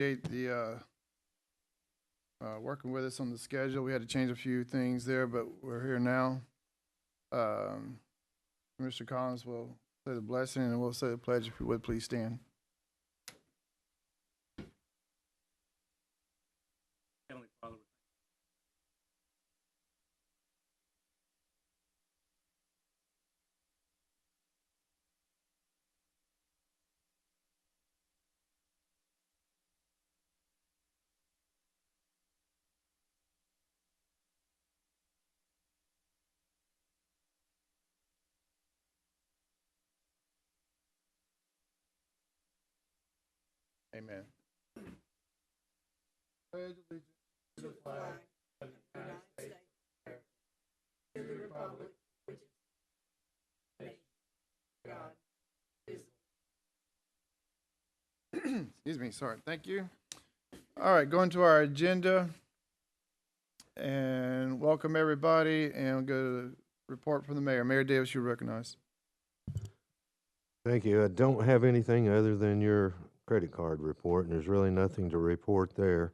appreciate the working with us on the schedule. We had to change a few things there, but we're here now. Um, Mr. Collins will say the blessing and we'll say the pledge if you would please stand. Heavenly Father, amen. Pledge allegiance to the flag of the United States and the republic which is God. Excuse me, sorry. Thank you. All right, going to our agenda and welcome everybody and we'll go to the report from the mayor. Mayor Davis, you're recognized. Thank you. I don't have anything other than your credit card report, and there's really nothing to report there.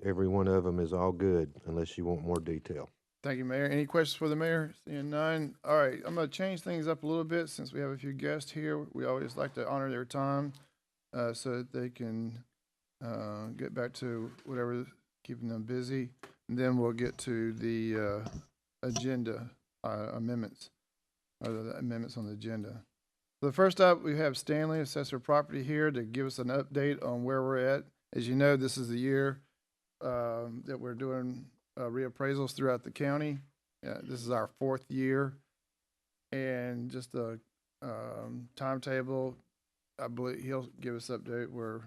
Every one of them is all good, unless you want more detail. Thank you, Mayor. Any questions for the mayor? Seeing none. All right, I'm going to change things up a little bit since we have a few guests here. We always like to honor their time so that they can get back to whatever keeping them busy. And then we'll get to the agenda amendments, or the amendments on the agenda. So the first up, we have Stanley, Assessor of Property, here to give us an update on where we're at. As you know, this is the year that we're doing reappraisals throughout the county. This is our 4th year. And just a timetable, I believe he'll give us an update where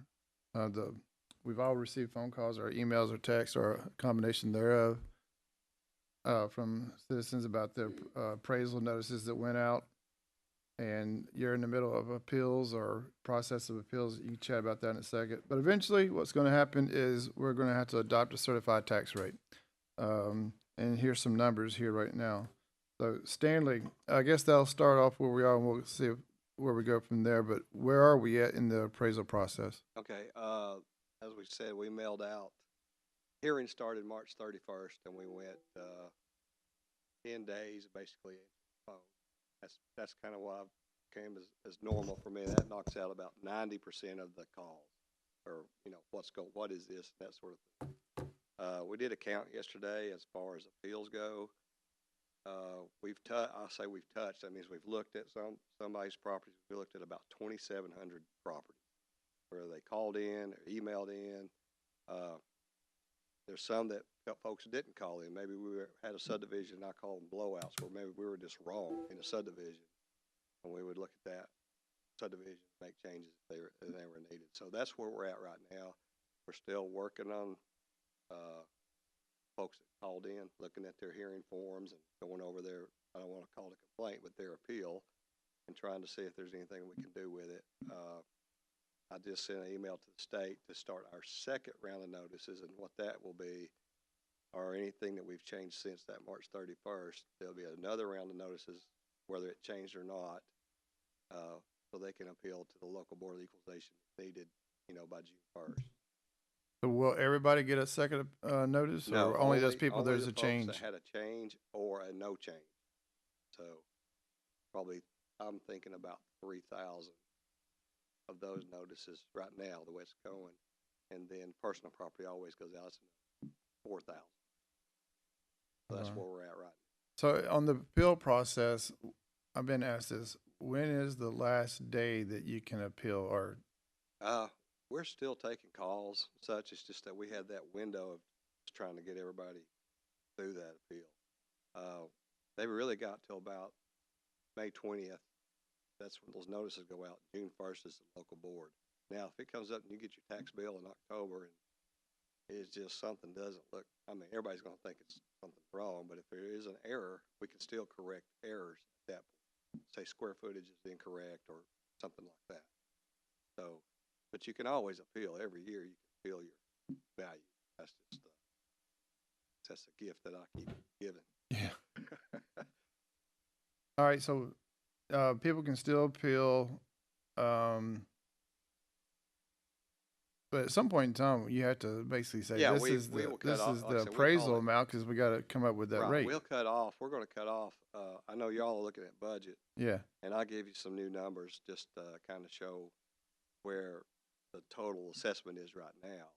we've all received phone calls or emails or texts or a combination thereof from citizens about the appraisal notices that went out. And you're in the middle of appeals or process of appeals. You can chat about that in a second. But eventually what's going to happen is we're going to have to adopt a certified tax rate. And here's some numbers here right now. So Stanley, I guess that'll start off where we are and we'll see where we go from there. But where are we at in the appraisal process? Okay, as we said, we mailed out. Hearing started March 31st, and we went 10 days basically. Phone. That's kind of why I came as normal for me. That knocks out about 90% of the calls, or what is this, that sort of thing. We did a count yesterday as far as appeals go. I'll say we've touched. That means we've looked at somebody's properties. We looked at about 2,700 properties where they called in or emailed in. There's some that folks didn't call in. Maybe had a subdivision, I call them blowouts, where maybe we were just wrong in a subdivision, and we would look at that subdivision, make changes if they were needed. So that's where we're at right now. We're still working on folks that called in, looking at their hearing forms and going over their, I don't want to call it a complaint, but their appeal, and trying to see if there's anything we can do with it. I just sent an email to the state to start our second round of notices, and what that will be, or anything that we've changed since that March 31st, there'll be another round of notices, whether it changed or not, so they can appeal to the local board of equalization if needed, by June 1st. So will everybody get a second notice, No, or only those people only there's the a folks change? that had a change or a no change. So probably I'm thinking about 3,000 of those notices right now, the way it's going. And then personal property always goes out to 4,000. So that's where we're at right now. So on the appeal process, I've been asked this, when is the last day that you can appeal? Or we're still taking calls and such. It's just that we had that window of just trying to get everybody through that appeal. They really got till about May 20th. That's when those notices go out. June 1st is the local board. Now, if it comes up and you get your tax bill in October and it's just something doesn't look, everybody's going to think it's something wrong, but if there is an error, we can still correct errors at that point. Say square footage is incorrect or something like that. So, but you can always appeal. Every year you can appeal your value. That's a gift that I keep giving. yeah. All right, so people can still appeal. But at some point in time, you have to basically say, Yeah, this we is will cut this off, is like I the said, we call appraisal it. amount, because we gotta come up with that Right, rate. we're gonna cut off, I know y'all are looking at budget, Yeah, and I'll give you some new numbers just to kind of show where the total assessment is right now.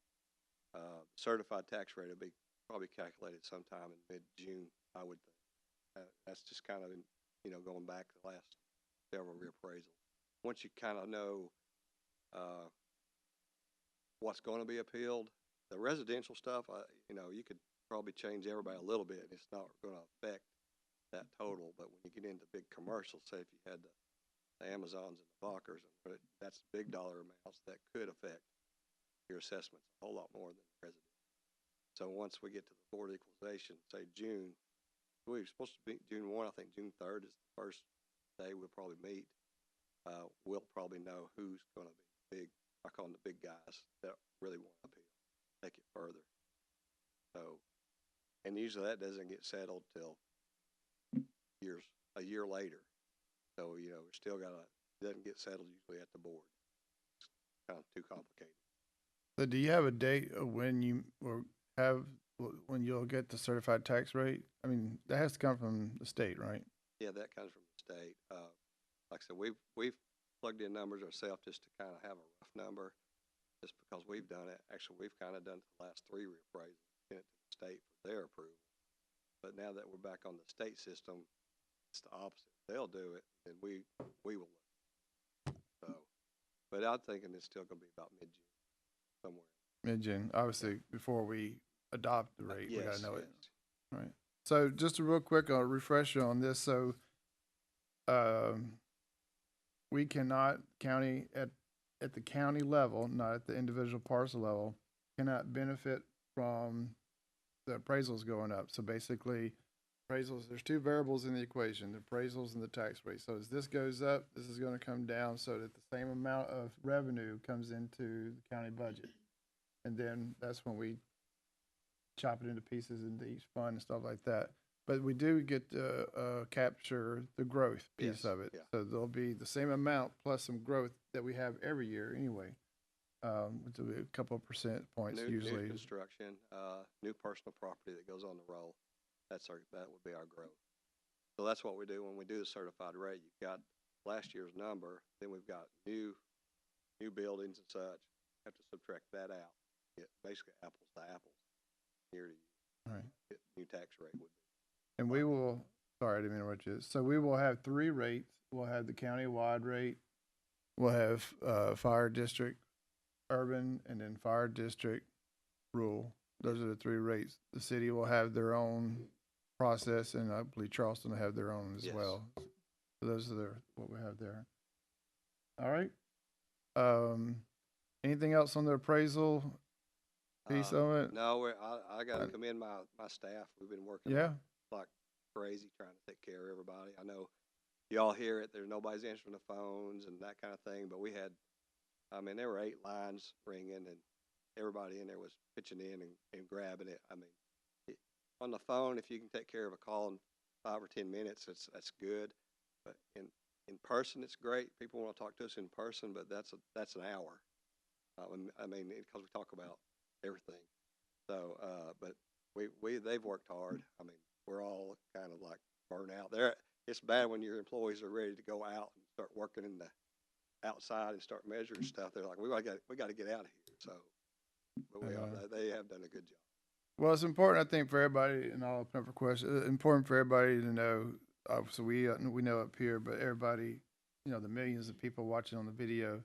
Certified tax rate will be probably calculated sometime in mid-June, I would think. That's just kind of, going back the last several reappraisals. Once you kind of know, what's going to be appealed, the residential stuff, you could probably change everybody a little bit, and it's not going to affect that total. But when you get into big commercials, say if you had the Amazons and the Fokkers, that's big dollar amounts that could affect your assessments a whole lot more than residential. So once we get to the board equalization, say June, we're supposed to be June 1, I think June 3rd is the first day we'll probably meet. We'll probably know who's going to be big, I call them the big guys that really want to appeal, take it further. So, and usually that doesn't get settled till a year later. So, we're still it doesn't get settled usually at the board. It's kind of too complicated. so do you have a date of when when you'll get the certified tax rate? I mean, that has to come from the state, right? Yeah, that comes from the state. Like I said, we've plugged in numbers ourselves just to kind of have a rough number, just because we've done it. Actually, we've kind of done the last 3 reappraisals, sent it to the state for their approval. But now that we're back on the state system, it's the opposite. They'll do it, and we will look. So, but I'm thinking it's still going to be about mid-June, somewhere. Mid-June, obviously, before we adopt the rate, we gotta know it. Yes. Right. So just a real quick refresher on this. So, we cannot at the county level, not at the individual parcel level, cannot benefit from the appraisals going up. So basically, appraisals, there's 2 variables in the equation, the appraisals and the tax rate. So as this goes up, this is going to come down so that the same amount of revenue comes into the county budget. And then that's when we chop it into pieces into each fund and stuff like that. But we do get to capture the growth piece Yes, of it. yeah. So there'll be the same amount plus some growth that we have every year anyway. Which will be a couple of percent points New usually. construction, new personal property that goes on the roll. That would be our growth. So that's what we do when we do the certified rate. You've got last year's number, then we've got new buildings and such. Have to subtract that out. Get basically apples to apples, year to year. All right. Get new tax rate would be. And we will, sorry, I didn't mean to interrupt you. So we will have 3 rates. We'll have the county-wide rate. We'll have fire district, urban, and then fire district, rural. Those are the 3 rates. The city will have their own process, and I believe Charleston will have their own as Yes. well. So those are what we have there. All right. Anything else on the appraisal piece of it? No, I got to commend my staff. We've been working Yeah. like crazy trying to take care of everybody. I know y'all hear it. There's nobody's answering the phones and that kind of thing. But there were 8 lines ringing, and everybody in there was pitching in and grabbing it. On the phone, if you can take care of a call in 5 or 10 minutes, that's good. But in person, it's great. People want to talk to us in person, but that's an hour. Because we talk about everything. So, but they've worked hard. We're all kind of like burnt out. It's bad when your employees are ready to go out and start working in the outside and start measuring stuff. They're like, we got to get out of here. So, but they have done a good job. Well, it's important, I think, for everybody, and I'll open up for questions. Important for everybody to know. Obviously, we know up here, but everybody, the millions of people watching on the video,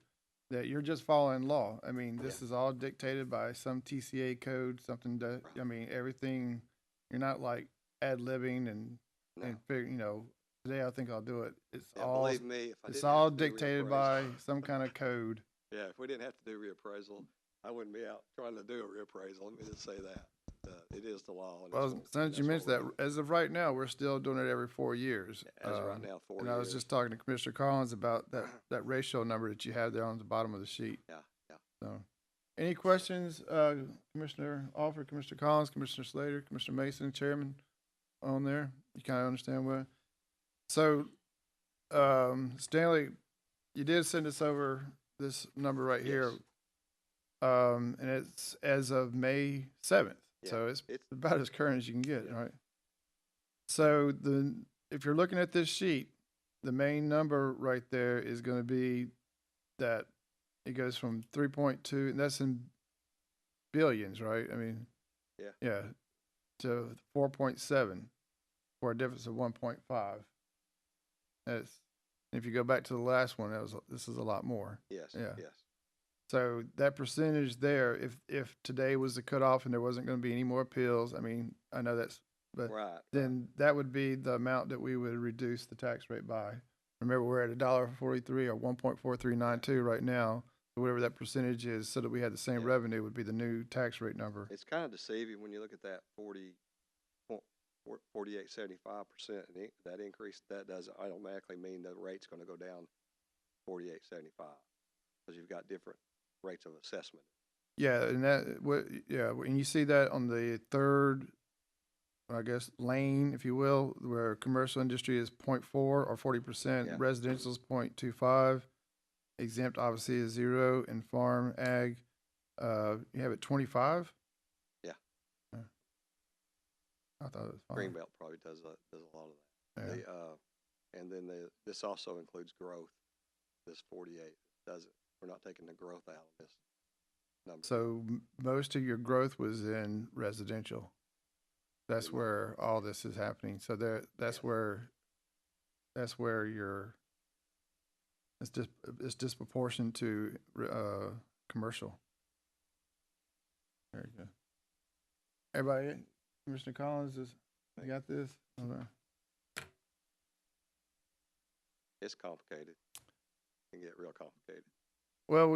that you're just following law. This is all dictated by some TCA code, something that, everything, you're not like ad-libbing and figure, today I think I'll do it. It's all, believe me, if I it's didn't all have to do dictated reappraisal- by some kind of code. Yeah, if we didn't have to do reappraisal, I wouldn't be out trying to do a reappraisal. Let me just say that. It is the law. And Well, since you mentioned that, as of right now, we're still doing it every 4 years. As of right now, 4 And years. I was just talking to Commissioner Collins about that ratio number that you have there on the bottom of the sheet. Yeah. So, any questions, Commissioner Alford, Commissioner Collins, Commissioner Slater, Commissioner Mason, Chairman, on there? You kind of understand what? So, Stanley, you did send us over this number right here. Yes. And it's as of May 7th. Yeah, So it's it's about as current as you can get, Yeah. right? So if you're looking at this sheet, the main number right there is going to be that it goes from 3.2, and that's in billions, right? I mean, Yeah. yeah, to 4.7 for a difference of 1.5. That's, if you go back to the last one, this is a lot more. yes, Yeah. yes. So that percentage there, if today was the cutoff and there wasn't going to be any more appeals, I mean, I know that's, but Right. then that would be the amount that we would reduce the tax rate by. Remember, we're at $1.43 or 1.4392 right now. So whatever that percentage is, so that we had the same Yeah. revenue, would be the new tax rate number. It's kind of deceiving when you look at that 48.75%, and that increase, that doesn't automatically mean the rate's gonna go down 48.75, because you've got different rates of assessment. Yeah, and and you see that on the third, I guess, lane, if you will, where commercial industry is 0.4 or 40%, Yeah. residential is 0.25, exempt obviously is 0, and farm, ag, you have it 25? Yeah. I thought it was fine. Greenbelt probably does a lot of that. Yeah. And then this also includes growth, this 48, doesn't, we're not taking the growth out of this number. So most of your growth was in residential. That's In the- where all this is happening. So that's Yes. where it's disproportionate to commercial. Very good. Everybody, Commissioner Collins, you got this? Okay. It's complicated. It can get real complicated. Well,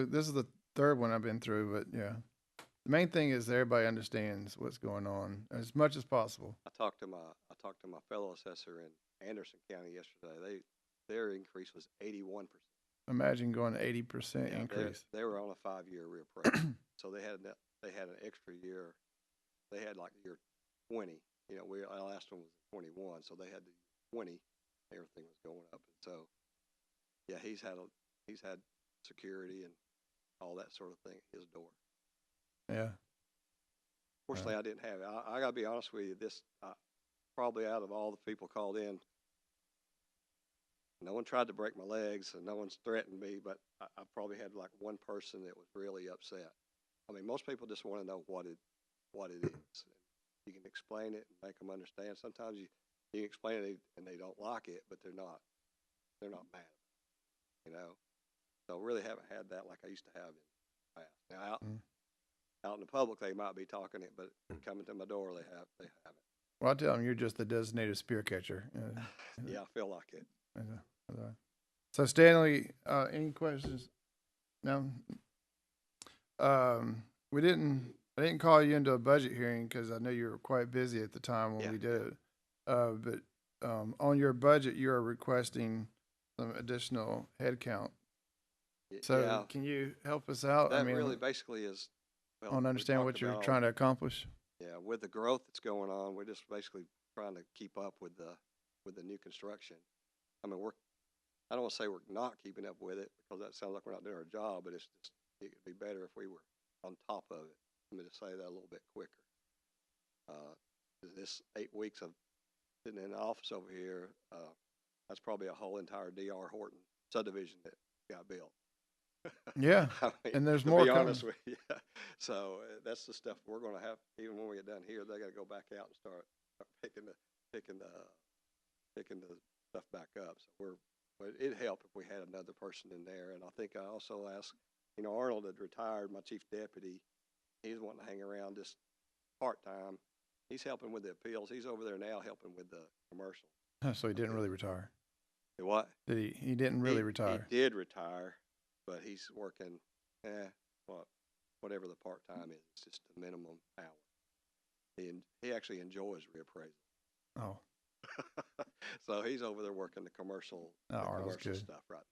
this is the third one I've been through, but yeah. The main thing is that everybody understands what's going on as much as possible. I talked to my fellow assessor in Anderson County yesterday. Their increase was 81%. Imagine going 80% Yeah, increase. they were on a 5-year reappraisal, so they had an extra year. They had like year 20. Our last one was 21, so they had the 20. Everything was going up, and so yeah, he's had security and all that sort of thing at his door. Yeah. Fortunately, I didn't have it. I gotta be honest with you. This probably out of all the people called in, no one tried to break my legs and no one's threatened me, but I probably had like one person that was really upset. I mean, most people just want to know what it is. You can explain it and make them understand. Sometimes you can explain it and they don't like it, but they're not mad. So really haven't had that like I used to have in the past. Now out in the public they might be talking it, but coming to my door they haven't. Well, I tell them you're just the designated spear catcher. Yeah, I feel like it. So Stanley, any questions? No. I didn't call you into a budget hearing because I know you were quite busy at the time when we did it. But on your budget, you are requesting some additional headcount. So Yeah, can you help us out? that really basically is. I want to understand what you're trying to accomplish. Yeah, with the growth that's going on, we're just basically trying to keep up with the new construction. I mean, I don't want to say we're not keeping up with it because that sounds like we're not doing our job, but it would be better if we were on top of it. Let me just say that a little bit quicker. This 8 weeks of sitting in the office over here, that's probably a whole entire D.R. Horton subdivision that got built. Yeah, I mean, and there's to more be coming. honest with you. So that's the stuff we're going to have. Even when we get done here, they got to go back out and start picking the stuff back up. So but it'd help if we had another person in there. And I think I also asked, Arnold had retired, my chief deputy. He's wanting to hang around just part time. He's helping with the appeals. He's over there now helping with the commercial. So he didn't really retire. What? Did he? He didn't really retire. He did retire, but he's working. Whatever the part time is, it's just a minimum hour. He actually enjoys reappraisal. Oh. So he's over there working the commercial stuff right now.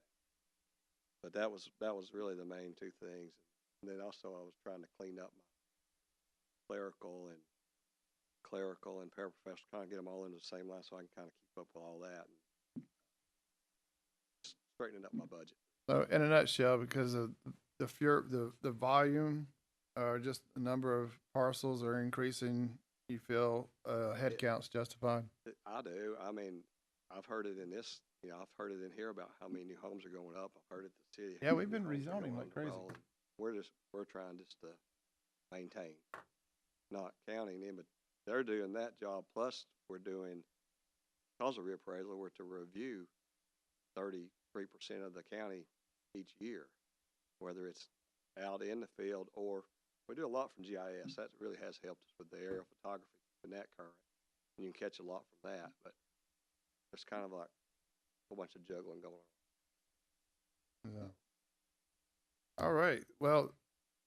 But that was really the main two things. And then also I was trying to clean up my clerical and paraprofessional, kind of get them all into the same line so I can kind of keep up with all that and straightening up my budget. So in a nutshell, because of the volume, or just the number of parcels are increasing, you feel head count's justified? I do. I mean, I've heard it in this, I've heard it in here about how many new homes are going up. I've heard it in the city. Yeah, how we've many been new homes are rezoning going like crazy. well, and we're trying just to maintain, not counting in, but they're doing that job. Plus we're doing, because of reappraisal, we're to review 33% of the county each year, whether it's out in the field or we do a lot from GIS. That really has helped us with the aerial photography and that current. And you can catch a lot from that, but it's kind of like a whole bunch of juggling going on. Yeah. All right. Well,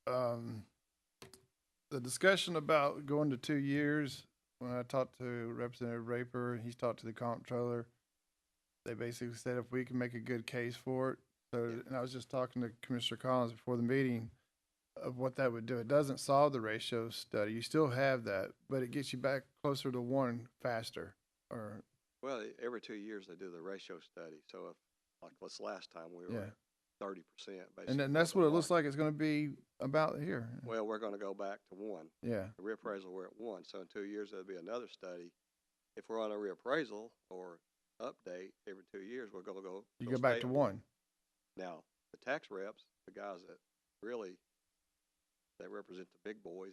the discussion about going to 2 years, when I talked to Representative Raper, he's talked to the comptroller, they basically said if we can make a good case for it. So, and I was just talking to Commissioner Collins before the meeting of what that would do. It doesn't solve the ratio study. You still have that, but it gets you back closer to 1 faster. Or Well, every 2 years they do the ratio study. So if, like this last time, we were yeah, at 30%. Basically, and then that's what it looks like it's going to be about here. Well, we're going to go back to 1. Yeah, The reappraisal, we're at 1. So in 2 years, there'll be another study. If we're on a reappraisal or update every 2 years, we're going to go. you we'll go back stay to at 1. Now, the tax reps, the guys that really, they represent the big boys,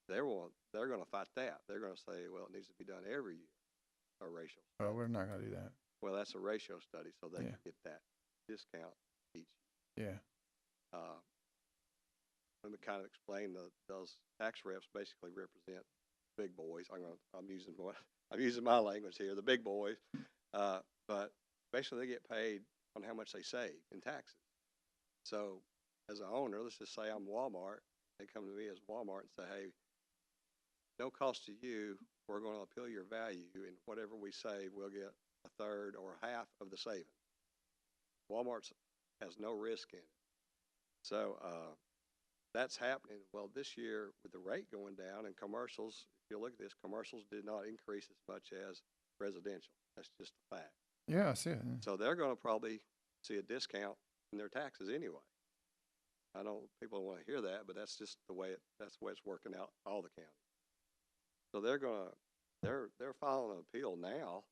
they're going to fight that. They're going to say, well, it needs to be done every year, a ratio. Oh, we're not going to do that. Well, that's a ratio study, so they Yeah. can get that discount each. Yeah. Let me kind of explain those tax reps basically represent big boys. I'm using my language here, the big boys. But basically they get paid on how much they save in taxes. So as an owner, let's just say I'm Walmart. They come to me as Walmart and say, hey, no cost to you. We're going to appeal your value, and whatever we save, we'll get a third or half of the savings. Walmart has no risk in it. So that's happening. Well, this year with the rate going down and commercials, if you look at this, commercials did not increase as much as residential. That's just a fact. Yeah, I see it. So they're going to probably see a discount in their taxes anyway. I know people don't want to hear that, but that's just the way it's working out all the counties. So they're filing an appeal now,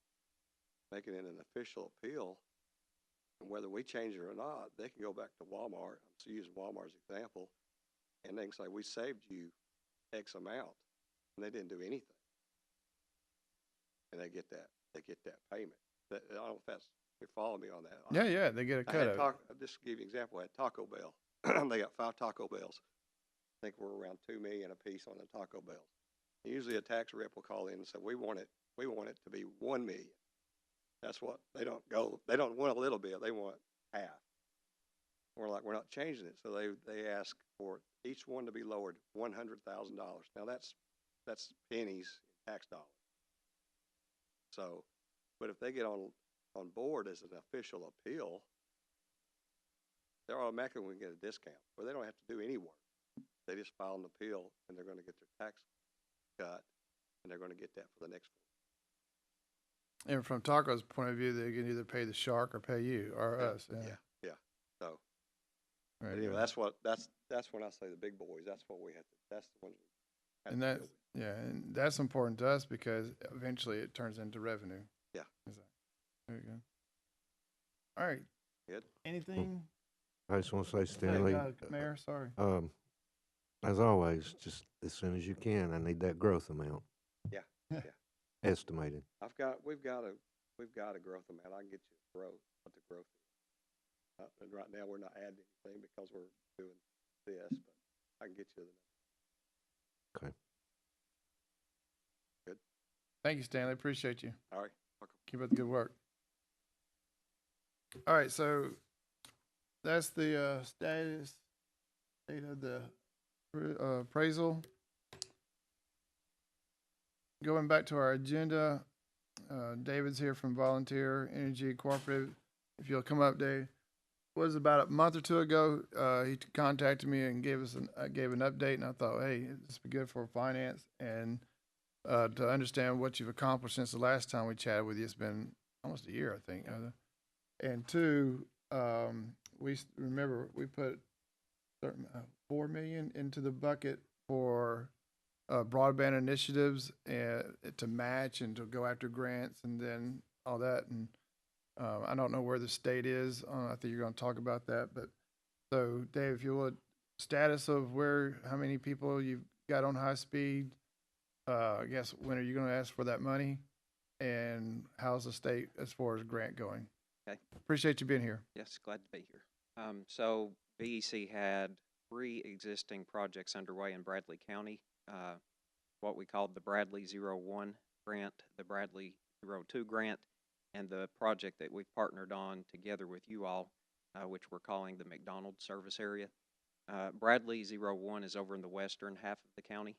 making it an official appeal. And whether we change it or not, they can go back to Walmart. I'm just using Walmart's example, and they can say, we saved you X amount, and they didn't do anything. And they get that payment. I don't know if that's, you follow me on that. Yeah, they get a cut of it. I'll just give you an example. I had Taco Bell. They got 5 Taco Bells. I think we're around $2 million a piece on the Taco Bells. Usually a tax rep will call in and say, we want it to be $1 million. That's what they don't want a little bit, they want half. We're like, we're not changing it. So they ask for each one to be lowered $100,000. Now that's pennies in tax dollars. So, but if they get on board as an official appeal, they're automatically going to get a discount, where they don't have to do any work. They just file an appeal, and they're going to get their tax cut, and they're going to get that for the next one. And from Taco's point of view, they can either pay the shark or pay you or us. Yeah. So, Right. anyway, that's when I say the big boys. That's what we have to. That's the ones. And that's and that's important to us because eventually it turns into revenue. Yeah. Very good. All right. Good. Anything? I just want to say, Stanley, Mayor, sorry. as always, just as soon as you can, I need that growth amount. Yeah. Estimated. We've got a growth amount. I can get you growth, what the growth is. And right now we're not adding anything because we're doing this, but I can get you the Okay. Good. Thank you, Stanley. Appreciate you. All right. Welcome. Keep up the good work. All right, so that's the state of the appraisal. Going back to our agenda, David's here from Volunteer Energy Cooperative. If you'll come up, Dave. Was about a month or two ago, he contacted me and gave an update, and I thought, hey, this would be good for finance and to understand what you've accomplished since the last time we chatted with you. It's been almost a year, I think. And 2, remember, we put certain, 4 million into the bucket for broadband initiatives and to match and to go after grants and then all that. And I don't know where the state is. I think you're going to talk about that. But so, Dave, if you would, status of how many people you've got on high speed. I guess when are you going to ask for that money? And how's the state as far as grant going? Okay. Appreciate you being here. Yes, glad to be here. So VEC had 3 existing projects underway in Bradley County, what we called the Bradley 01 grant, the Bradley 02 grant, and the project that we've partnered on together with you all, which we're calling the McDonald service area. Bradley 01 is over in the western half of the county.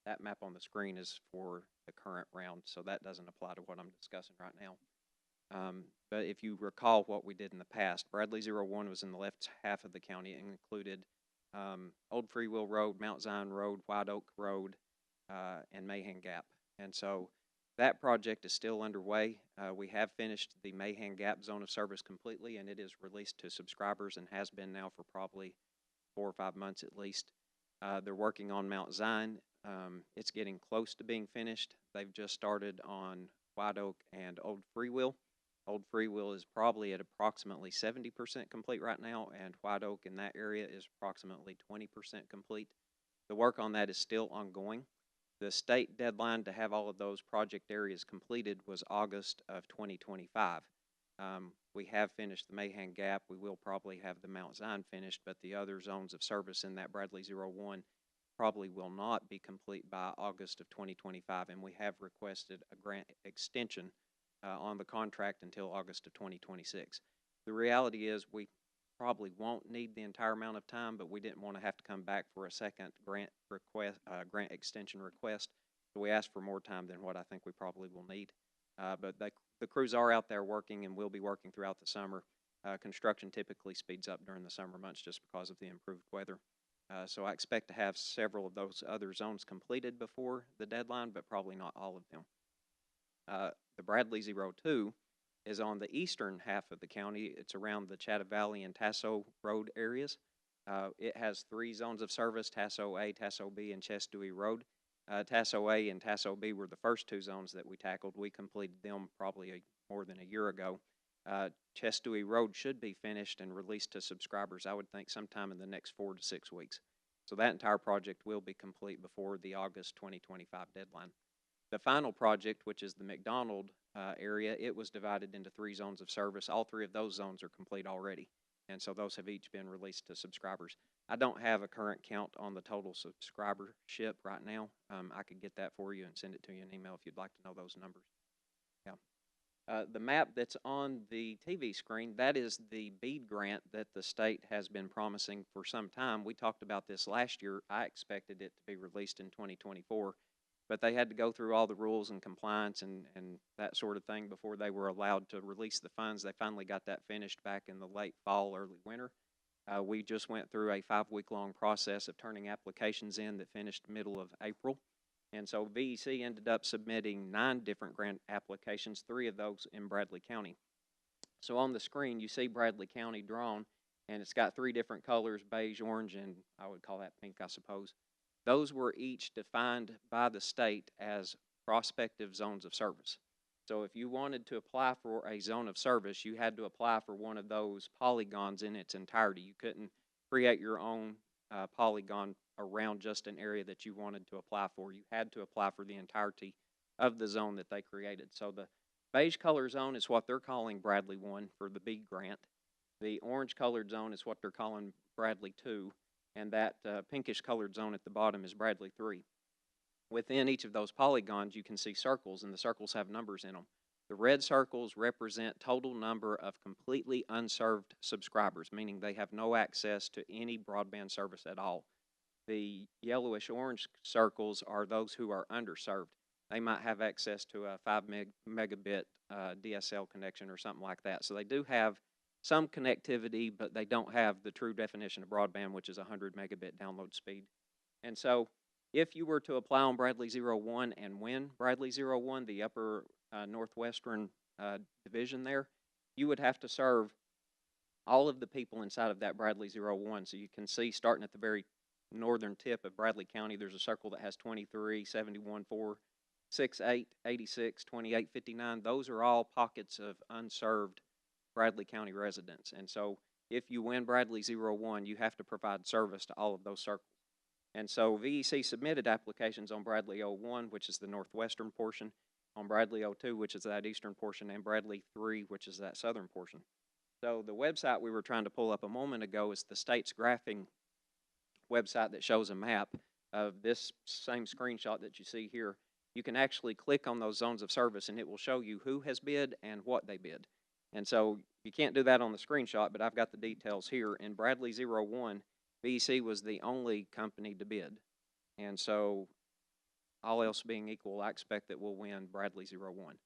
That map on the screen is for the current round, so that doesn't apply to what I'm discussing right now. But if you recall what we did in the past, Bradley 01 was in the left half of the county and included Old Freewheel Road, Mount Zion Road, White Oak Road, and Mahan Gap. And so that project is still underway. We have finished the Mahan Gap zone of service completely, and it is released to subscribers and has been now for probably 4 or 5 months at least. They're working on Mount Zion. It's getting close to being finished. They've just started on White Oak and Old Freewheel. Old Freewheel is probably at approximately 70% complete right now, and White Oak in that area is approximately 20% complete. The work on that is still ongoing. The state deadline to have all of those project areas completed was August of 2025. We have finished the Mahan Gap. We will probably have the Mount Zion finished, but the other zones of service in that Bradley 01 probably will not be complete by August of 2025, and we have requested a grant extension on the contract until August of 2026. The reality is we probably won't need the entire amount of time, but we didn't want to have to come back for a second grant extension request, so we asked for more time than what I think we probably will need. But the crews are out there working and will be working throughout the summer. Construction typically speeds up during the summer months just because of the improved weather. So I expect to have several of those other zones completed before the deadline, but probably not all of them. The Bradley 02 is on the eastern half of the county. It's around the Chatham Valley and Tasso Road areas. It has 3 zones of service, Tasso A, Tasso B, and Chestewee Road. Tasso A and Tasso B were the first 2 zones that we tackled. We completed them probably more than a year ago. Chestewee Road should be finished and released to subscribers, I would think, sometime in the next 4 to 6 weeks. So that entire project will be complete before the August 2025 deadline. The final project, which is the McDonald area, it was divided into 3 zones of service. All 3 of those zones are complete already, and so those have each been released to subscribers. I don't have a current count on the total subscribership right now. I could get that for you and send it to you in email if you'd like to know those numbers. Yeah. The map that's on the TV screen, that is the BEAD grant that the state has been promising for some time. We talked about this last year. I expected it to be released in 2024. But they had to go through all the rules and compliance and that sort of thing before they were allowed to release the funds. They finally got that finished back in the late fall, early winter. We just went through a 5-week-long process of turning applications in that finished middle of April. And so VEC ended up submitting 9 different grant applications, 3 of those in Bradley County. So on the screen, you see Bradley County drawn, and it's got 3 different colors, beige, orange, and I would call that pink, I suppose. Those were each defined by the state as prospective zones of service. So if you wanted to apply for a zone of service, you had to apply for one of those polygons in its entirety. You couldn't create your own polygon around just an area that you wanted to apply for. You had to apply for the entirety of the zone that they created. So the beige color zone is what they're calling Bradley 1 for the BEAD grant. The orange colored zone is what they're calling Bradley 2. And that pinkish colored zone at the bottom is Bradley 3. Within each of those polygons, you can see circles, and the circles have numbers in them. The red circles represent total number of completely unserved subscribers, meaning they have no access to any broadband service at all. The yellowish-orange circles are those who are underserved. They might have access to a 5 megabit DSL connection or something like that. So they do have some connectivity, but they don't have the true definition of broadband, which is 100 megabit download speed. And so if you were to apply on Bradley 01 and win Bradley 01, the upper northwestern division there, you would have to serve all of the people inside of that Bradley 01. So you can see starting at the very northern tip of Bradley County, there's a circle that has 23, 71, 4, 6, 8, 86, 28, 59. Those are all pockets of unserved Bradley County residents. And so if you win Bradley 01, you have to provide service to all of those circles. And so VEC submitted applications on Bradley 01, which is the northwestern portion, on Bradley 02, which is that eastern portion, and Bradley 3, which is that southern portion. So the website we were trying to pull up a moment ago is the state's graphing website that shows a map of this same screenshot that you see here. You can actually click on those zones of service and it will show you who has bid and what they bid. And so you can't do that on the screenshot, but I've got the details here. In Bradley 01, VEC was the only company to bid. And so all else being equal, I expect that we'll win Bradley 01.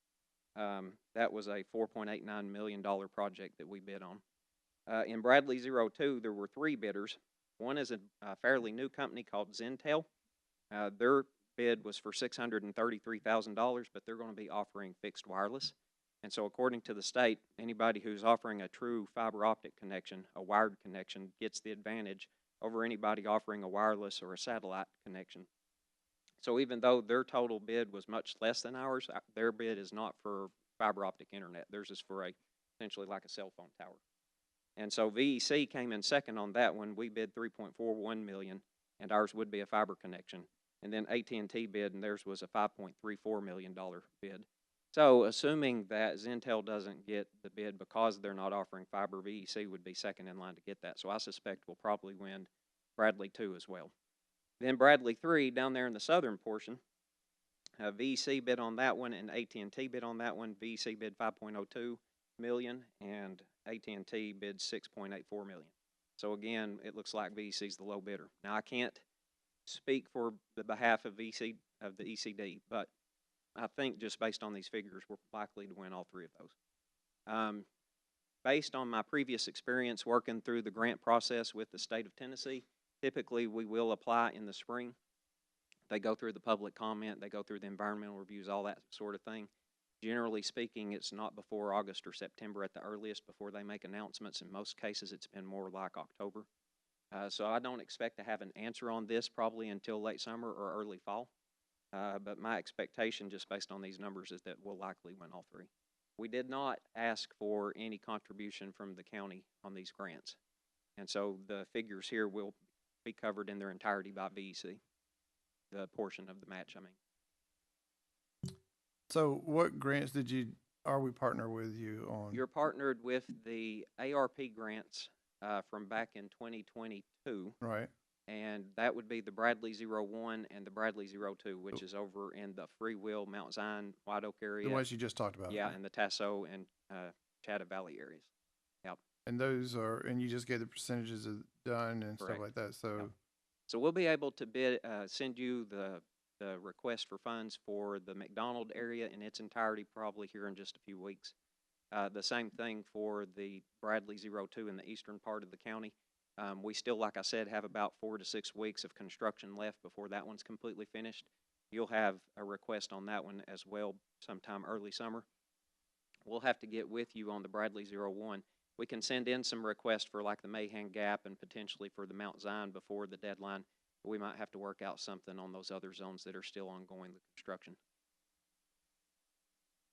That was a $4.89 million project that we bid on. In Bradley 02, there were 3 bidders. One is a fairly new company called Zentel. Their bid was for $633,000, but they're going to be offering fixed wireless. And so according to the state, anybody who's offering a true fiber optic connection, a wired connection, gets the advantage over anybody offering a wireless or a satellite connection. So even though their total bid was much less than ours, their bid is not for fiber optic internet. Theirs is for essentially like a cell phone tower. And so VEC came in second on that one. We bid $3.41 million, and ours would be a fiber connection. And then AT&T bid, and theirs was a $5.34 million bid. So assuming that Zentel doesn't get the bid because they're not offering fiber, VEC would be second in line to get that. So I suspect we'll probably win Bradley 2 as well. Then Bradley 3 down there in the southern portion, VEC bid on that one and AT&T bid on that one. VEC bid $5.02 million and AT&T bid $6.84 million. So again, it looks like VEC's the low bidder. Now I can't speak for the behalf of VEC of the ECD, but I think just based on these figures, we're likely to win all 3 of those. Based on my previous experience working through the grant process with the state of Tennessee, typically we will apply in the spring. They go through the public comment, they go through the environmental reviews, all that sort of thing. Generally speaking, it's not before August or September at the earliest before they make announcements. In most cases, it's been more like October. So I don't expect to have an answer on this probably until late summer or early fall. But my expectation, just based on these numbers, is that we'll likely win all 3. We did not ask for any contribution from the county on these grants. And so the figures here will be covered in their entirety by VEC, the portion of the match, I mean. So what grants are we partner with you on? You're partnered with the ARP grants from back in 2022. Right. And that would be the Bradley 01 and the Bradley 02, which is over in the Free Will, Mount Zion, White Oak area. The ones you just talked about. Yeah, and the Tasso and Chatta Valley areas. Yep. And those are, and you just gave the percentages of done and Correct. stuff like that. So, Yep. So we'll be able to send you the request for funds for the McDonald area in its entirety probably here in just a few weeks. The same thing for the Bradley 02 in the eastern part of the county. We still, like I said, have about 4 to 6 weeks of construction left before that one's completely finished. You'll have a request on that one as well sometime early summer. We'll have to get with you on the Bradley 01. We can send in some requests for like the Mahan Gap and potentially for the Mount Zion before the deadline. But we might have to work out something on those other zones that are still ongoing the construction.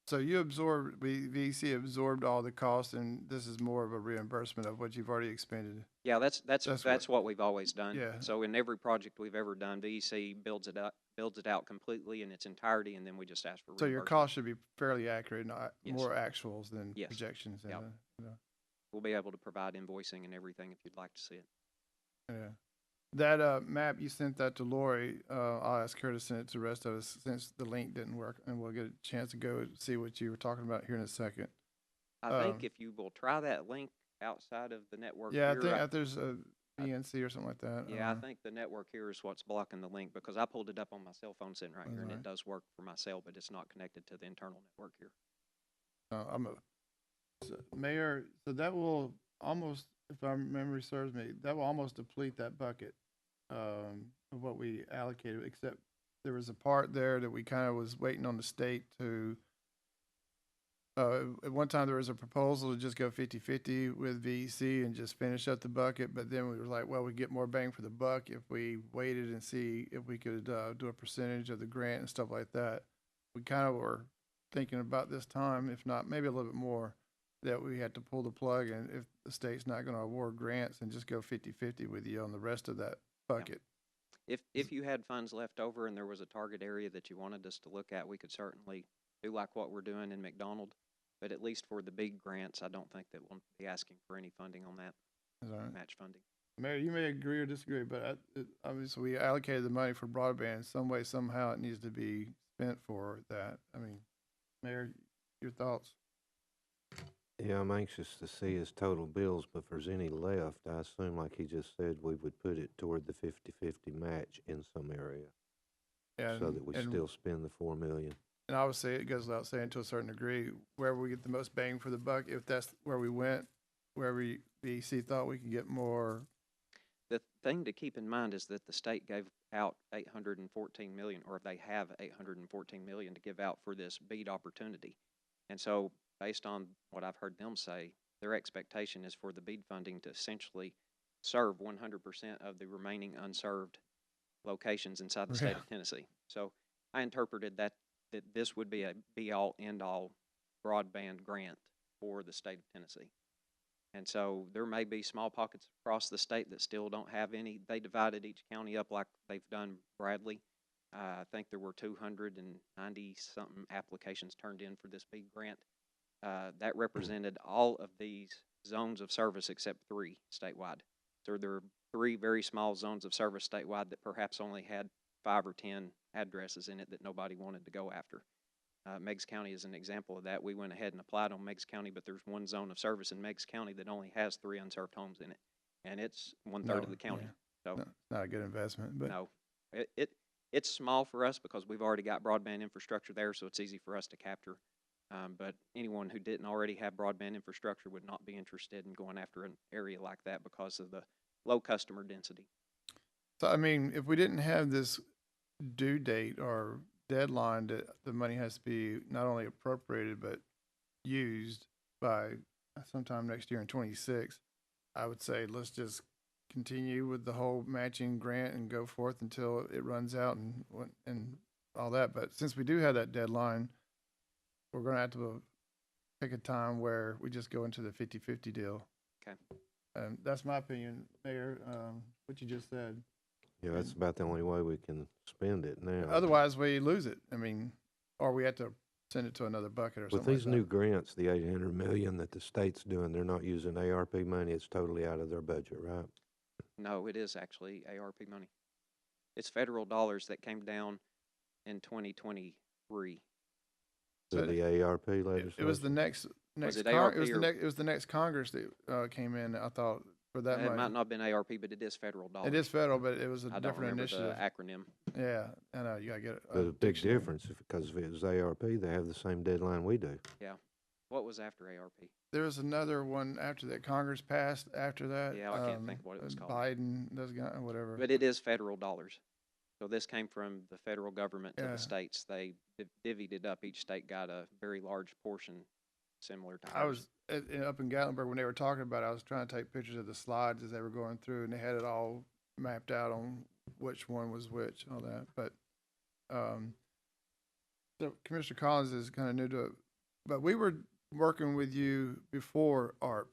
so VEC absorbed all the costs, and this is more of a reimbursement of what you've already expended. Yeah, that's what we've always done. Yeah. So in every project we've ever done, VEC builds it out completely in its entirety, and then we just ask for So your reimbursement. cost should be fairly accurate, not Yes. more actuals than Yes. projections. Yep. We'll be able to provide invoicing and everything if you'd like to see it. Yeah. That map, you sent that to Lori. I'll ask her to send it to the rest of us since the link didn't work, and we'll get a chance to go see what you were talking about here in a second. I think if you will try that link outside of the network Yeah, here, I think there's a BNC or something like that. yeah, I think the network here is what's blocking the link because I pulled it up on my cell phone sitting right here, and it does work for my cell, but it's not connected to the internal network here. Mayor, so that will almost, if my memory serves me, that will almost deplete that bucket of what we allocated, except there was a part there that we kind of was waiting on the state to At one time, there was a proposal to just go 50-50 with VEC and just finish up the bucket, but then we were like, well, we get more bang for the buck if we waited and see if we could do a percentage of the grant and stuff like that. We kind of were thinking about this time, if not, maybe a little bit more, that we had to pull the plug, and if the state's not going to award grants, and just go 50-50 with you on the rest of that bucket. If you had funds left over and there was a target area that you wanted us to look at, we could certainly do like what we're doing in McDonald. But at least for the big grants, I don't think that we'll be asking for any funding on that, Is that right? match funding. Mayor, you may agree or disagree, but obviously we allocated the money for broadband. Some way, somehow, it needs to be spent for that. I mean, Mayor, your thoughts? Yeah, I'm anxious to see his total bills, but if there's any left, I assume, like he just said, we would put it toward the 50-50 match in some area, so that we still spend the 4 million. And obviously, it goes without saying, to a certain degree, wherever we get the most bang for the buck, if that's where we went, wherever VEC thought we could get more. The thing to keep in mind is that the state gave out $814 million, or they have $814 million to give out for this BEAD opportunity. And so, based on what I've heard them say, their expectation is for the BEAD funding to essentially serve 100% of the remaining unserved locations inside the state of Tennessee. So I interpreted that this would be a be-all, end-all broadband grant for the state of Tennessee. And so there may be small pockets across the state that still don't have any. They divided each county up like they've done Bradley. I think there were 290-something applications turned in for this big grant. That represented all of these zones of service except 3 statewide. So there are 3 very small zones of service statewide that perhaps only had 5 or 10 addresses in it that nobody wanted to go after. Meigs County is an example of that. We went ahead and applied on Meigs County, but there's 1 zone of service in Meigs County that only has 3 unserved homes in it, and it's 1/3 of the county. Yeah. So no, it's not a good investment. But no, it's small for us because we've already got broadband infrastructure there, so it's easy for us to capture. But anyone who didn't already have broadband infrastructure would not be interested in going after an area like that because of the low customer density. So, I mean, if we didn't have this due date or deadline that the money has to be not only appropriated but used by sometime next year in 26, I would say let's just continue with the whole matching grant and go forth until it runs out and all that. But since we do have that deadline, we're going to have to pick a time where we just go into the 50-50 deal. Okay. That's my opinion, Mayor, what you just said. Yeah, that's about the only way we can spend it now. Otherwise, we lose it. I mean, or we have to send it to another bucket or With something these like new that. grants, the 800 million that the state's doing, they're not using ARP money. It's totally out of their budget, right? No, it is actually ARP money. It's federal dollars that came down in 2023. So So the ARP legislation. It was the next it ARP it was the or- next it was the next Congress that came in. I thought for that It money. might not have been ARP, but it is federal dollars. It is federal, but it was a I don't different remember initiative. the acronym. Yeah, I know you gotta get it. There's a big difference because if it was ARP, they have the same deadline we do. What was after ARP? There was another one after that Congress passed. After that, Yeah, I can't think what it was called. Biden, those guys, whatever. But it is federal dollars. So this came from the federal government to Yeah. the states. They divvied it up. Each state got a very large portion similar to I ours. was up in Gatlinburg when they were talking about it. I was trying to take pictures of the slides as they were going through, and they had it all mapped out on which one was which, all that. But so Commissioner Collins is kind of new to it, but we were working with you before ARP,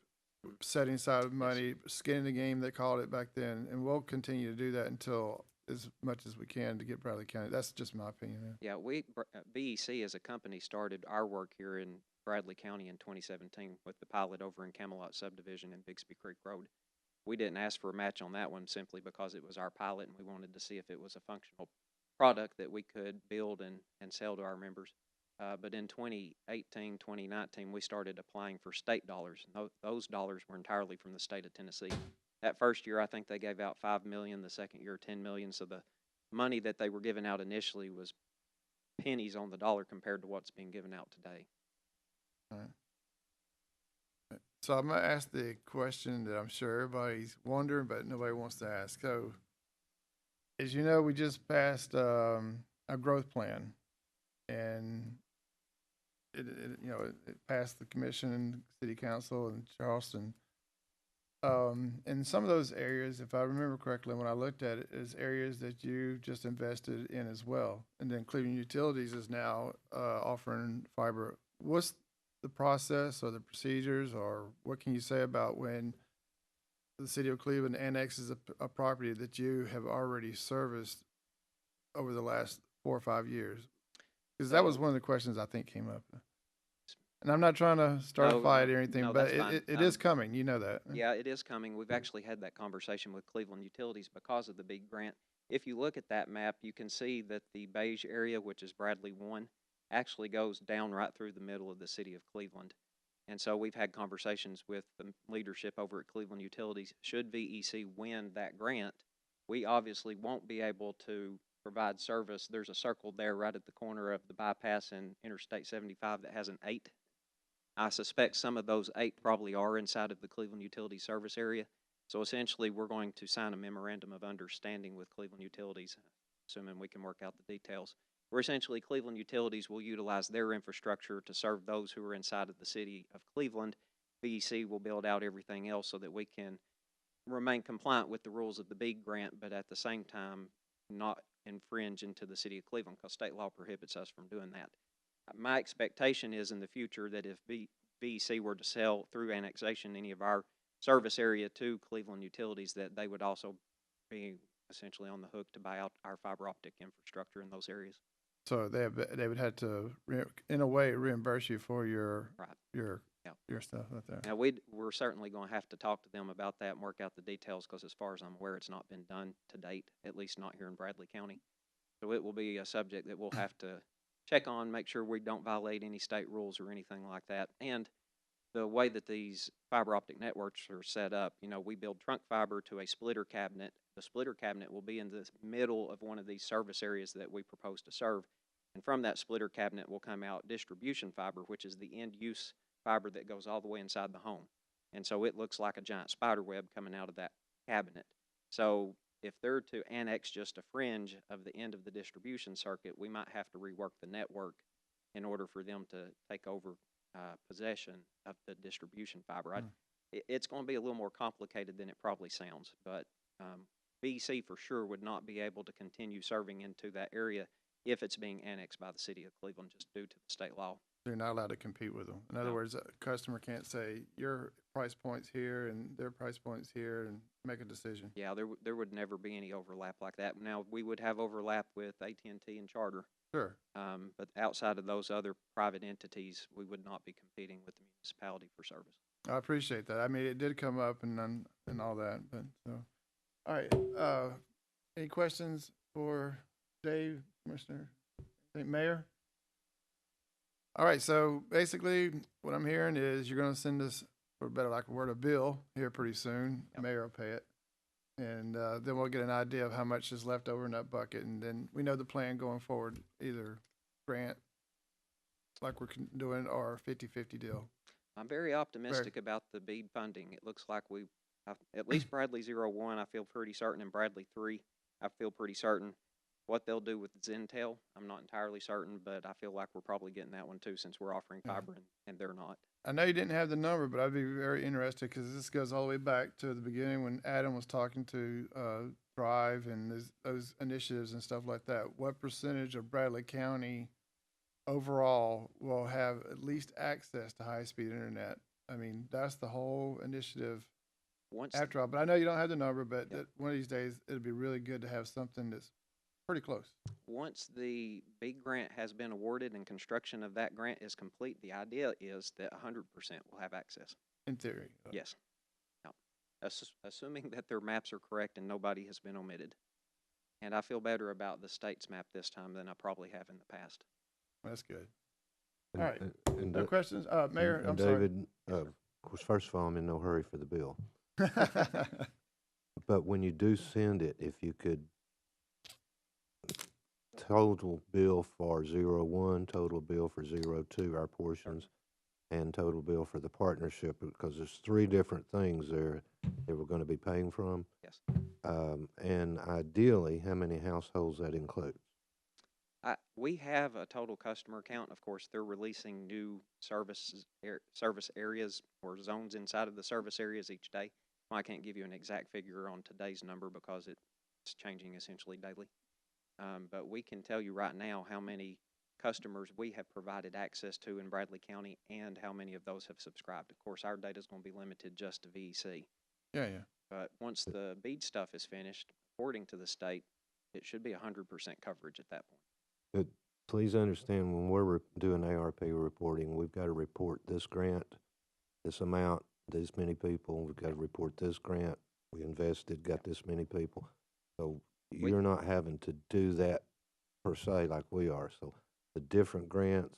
setting aside money, skinning the game they called it back then, and we'll continue to do that until as much as we can to get Bradley County. That's just my opinion. Yeah, BEC as a company started our work here in Bradley County in 2017 with the pilot over in Camelot Subdivision and Bixby Creek Road. We didn't ask for a match on that one simply because it was our pilot and we wanted to see if it was a functional product that we could build and sell to our members. But in 2018, 2019, we started applying for state dollars. Those dollars were entirely from the state of Tennessee. That first year, I think they gave out $5 million. The second year, $10 million. So the money that they were giving out initially was pennies on the dollar compared to what's being given out today. All right. So I'm gonna ask the question that I'm sure everybody's wondering, but nobody wants to ask. So, as you know, we just passed a growth plan, and it passed the commission and city council and Charleston. And some of those areas, if I remember correctly, when I looked at it, is areas that you just invested in as well. And then Cleveland Utilities is now offering fiber. What's the process or the procedures, or what can you say about when the city of Cleveland annexes a property that you have already serviced over the last 4 or 5 years? Because that was one of the questions I think came up. And I'm not trying to start a fight or anything, no, but that's fine. it is coming. You know that. Yeah, it is coming. We've actually had that conversation with Cleveland Utilities because of the big grant. If you look at that map, you can see that the beige area, which is Bradley 1, actually goes down right through the middle of the city of Cleveland. And so we've had conversations with the leadership over at Cleveland Utilities. Should VEC win that grant, we obviously won't be able to provide service. There's a circle there right at the corner of the bypass and Interstate 75 that has an 8. I suspect some of those 8 probably are inside of the Cleveland Utility service area. So essentially, we're going to sign a memorandum of understanding with Cleveland Utilities, assuming we can work out the details. Where essentially Cleveland Utilities will utilize their infrastructure to serve those who are inside of the city of Cleveland. VEC will build out everything else so that we can remain compliant with the rules of the big grant, but at the same time not infringe into the city of Cleveland, because state law prohibits us from doing that. My expectation is in the future that if VEC were to sell through annexation any of our service area to Cleveland Utilities, that they would also be essentially on the hook to buy out our fiber optic infrastructure in those areas. So they would have to, in a way, reimburse you for your stuff out there. Now we're certainly going to have to talk to them about that and work out the details, because as far as I'm aware, it's not been done to date, at least not here in Bradley County. So it will be a subject that we'll have to check on, make sure we don't violate any state rules or anything like that. And the way that these fiber optic networks are set up, we build trunk fiber to a splitter cabinet. The splitter cabinet will be in the middle of one of these service areas that we propose to serve. And from that splitter cabinet will come out distribution fiber, which is the end use fiber that goes all the way inside the home. And so it looks like a giant spider web coming out of that cabinet. So if they're to annex just a fringe of the end of the distribution circuit, we might have to rework the network in order for them to take over possession of the distribution fiber. It's going to be a little more complicated than it probably sounds, but VEC for sure would not be able to continue serving into that area if it's being annexed by the city of Cleveland, just due to the state law. You're not allowed to compete with them. In other words, a customer can't say your price point's here and their price point's here and make a decision. Yeah, there would never be any overlap like that. Now, we would have overlap with AT&T and Charter. Sure. But outside of those other private entities, we would not be competing with the municipality for service. I appreciate that. I mean, it did come up and all that, but so. All right. Any questions for Dave, Commissioner, Mayor? All right, so basically what I'm hearing is you're going to send us, for better lack of a word, a bill here pretty soon. Yep. Mayor will pay it. And then we'll get an idea of how much is left over in that bucket. And then we know the plan going forward, either grant like we're doing or 50-50 deal. I'm very optimistic about the BEAD funding. It looks like at least Bradley 01, I feel pretty certain, and Bradley 3, I feel pretty certain. What they'll do with Zentel, I'm not entirely certain, but I feel like we're probably getting that one too, since we're offering fiber and they're not. I know you didn't have the number, but I'd be very interested, because this goes all the way back to the beginning when Adam was talking to Drive and those initiatives and stuff like that. What percentage of Bradley County overall will have at least access to high-speed internet? I mean, that's the whole initiative after all. But I know you don't have the number, but one of these days it'd be really good to have something that's pretty close. Once the big grant has been awarded and construction of that grant is complete, the idea is that 100% will have access. In theory. Yes. Now, assuming that their maps are correct and nobody has been omitted. And I feel better about the state's map this time than I probably have in the past. That's good. And, All right. and No questions? Mayor, I'm David, of course, first of all, I'm in no hurry for the bill. sorry. But when you do send it, if you could, total bill for 01, total bill for 02, our portions, and total bill for the partnership, because there's 3 different things there that we're going to be paying from. Yes. And ideally, how many households that includes? We have a total customer count. Of course, they're releasing new service areas or zones inside of the service areas each day. I can't give you an exact figure on today's number because it's changing essentially daily. But we can tell you right now how many customers we have provided access to in Bradley County and how many of those have subscribed. Of course, our data is going to be limited just to VEC. Yeah. But once the BEAD stuff is finished, according to the state, it should be 100% coverage at that point. But please understand, when we're doing ARP reporting, we've got to report this grant, this amount, this many people. We've got to report this grant. We invested, got this many people. So you're not having to do that per se like we are. So the different grants,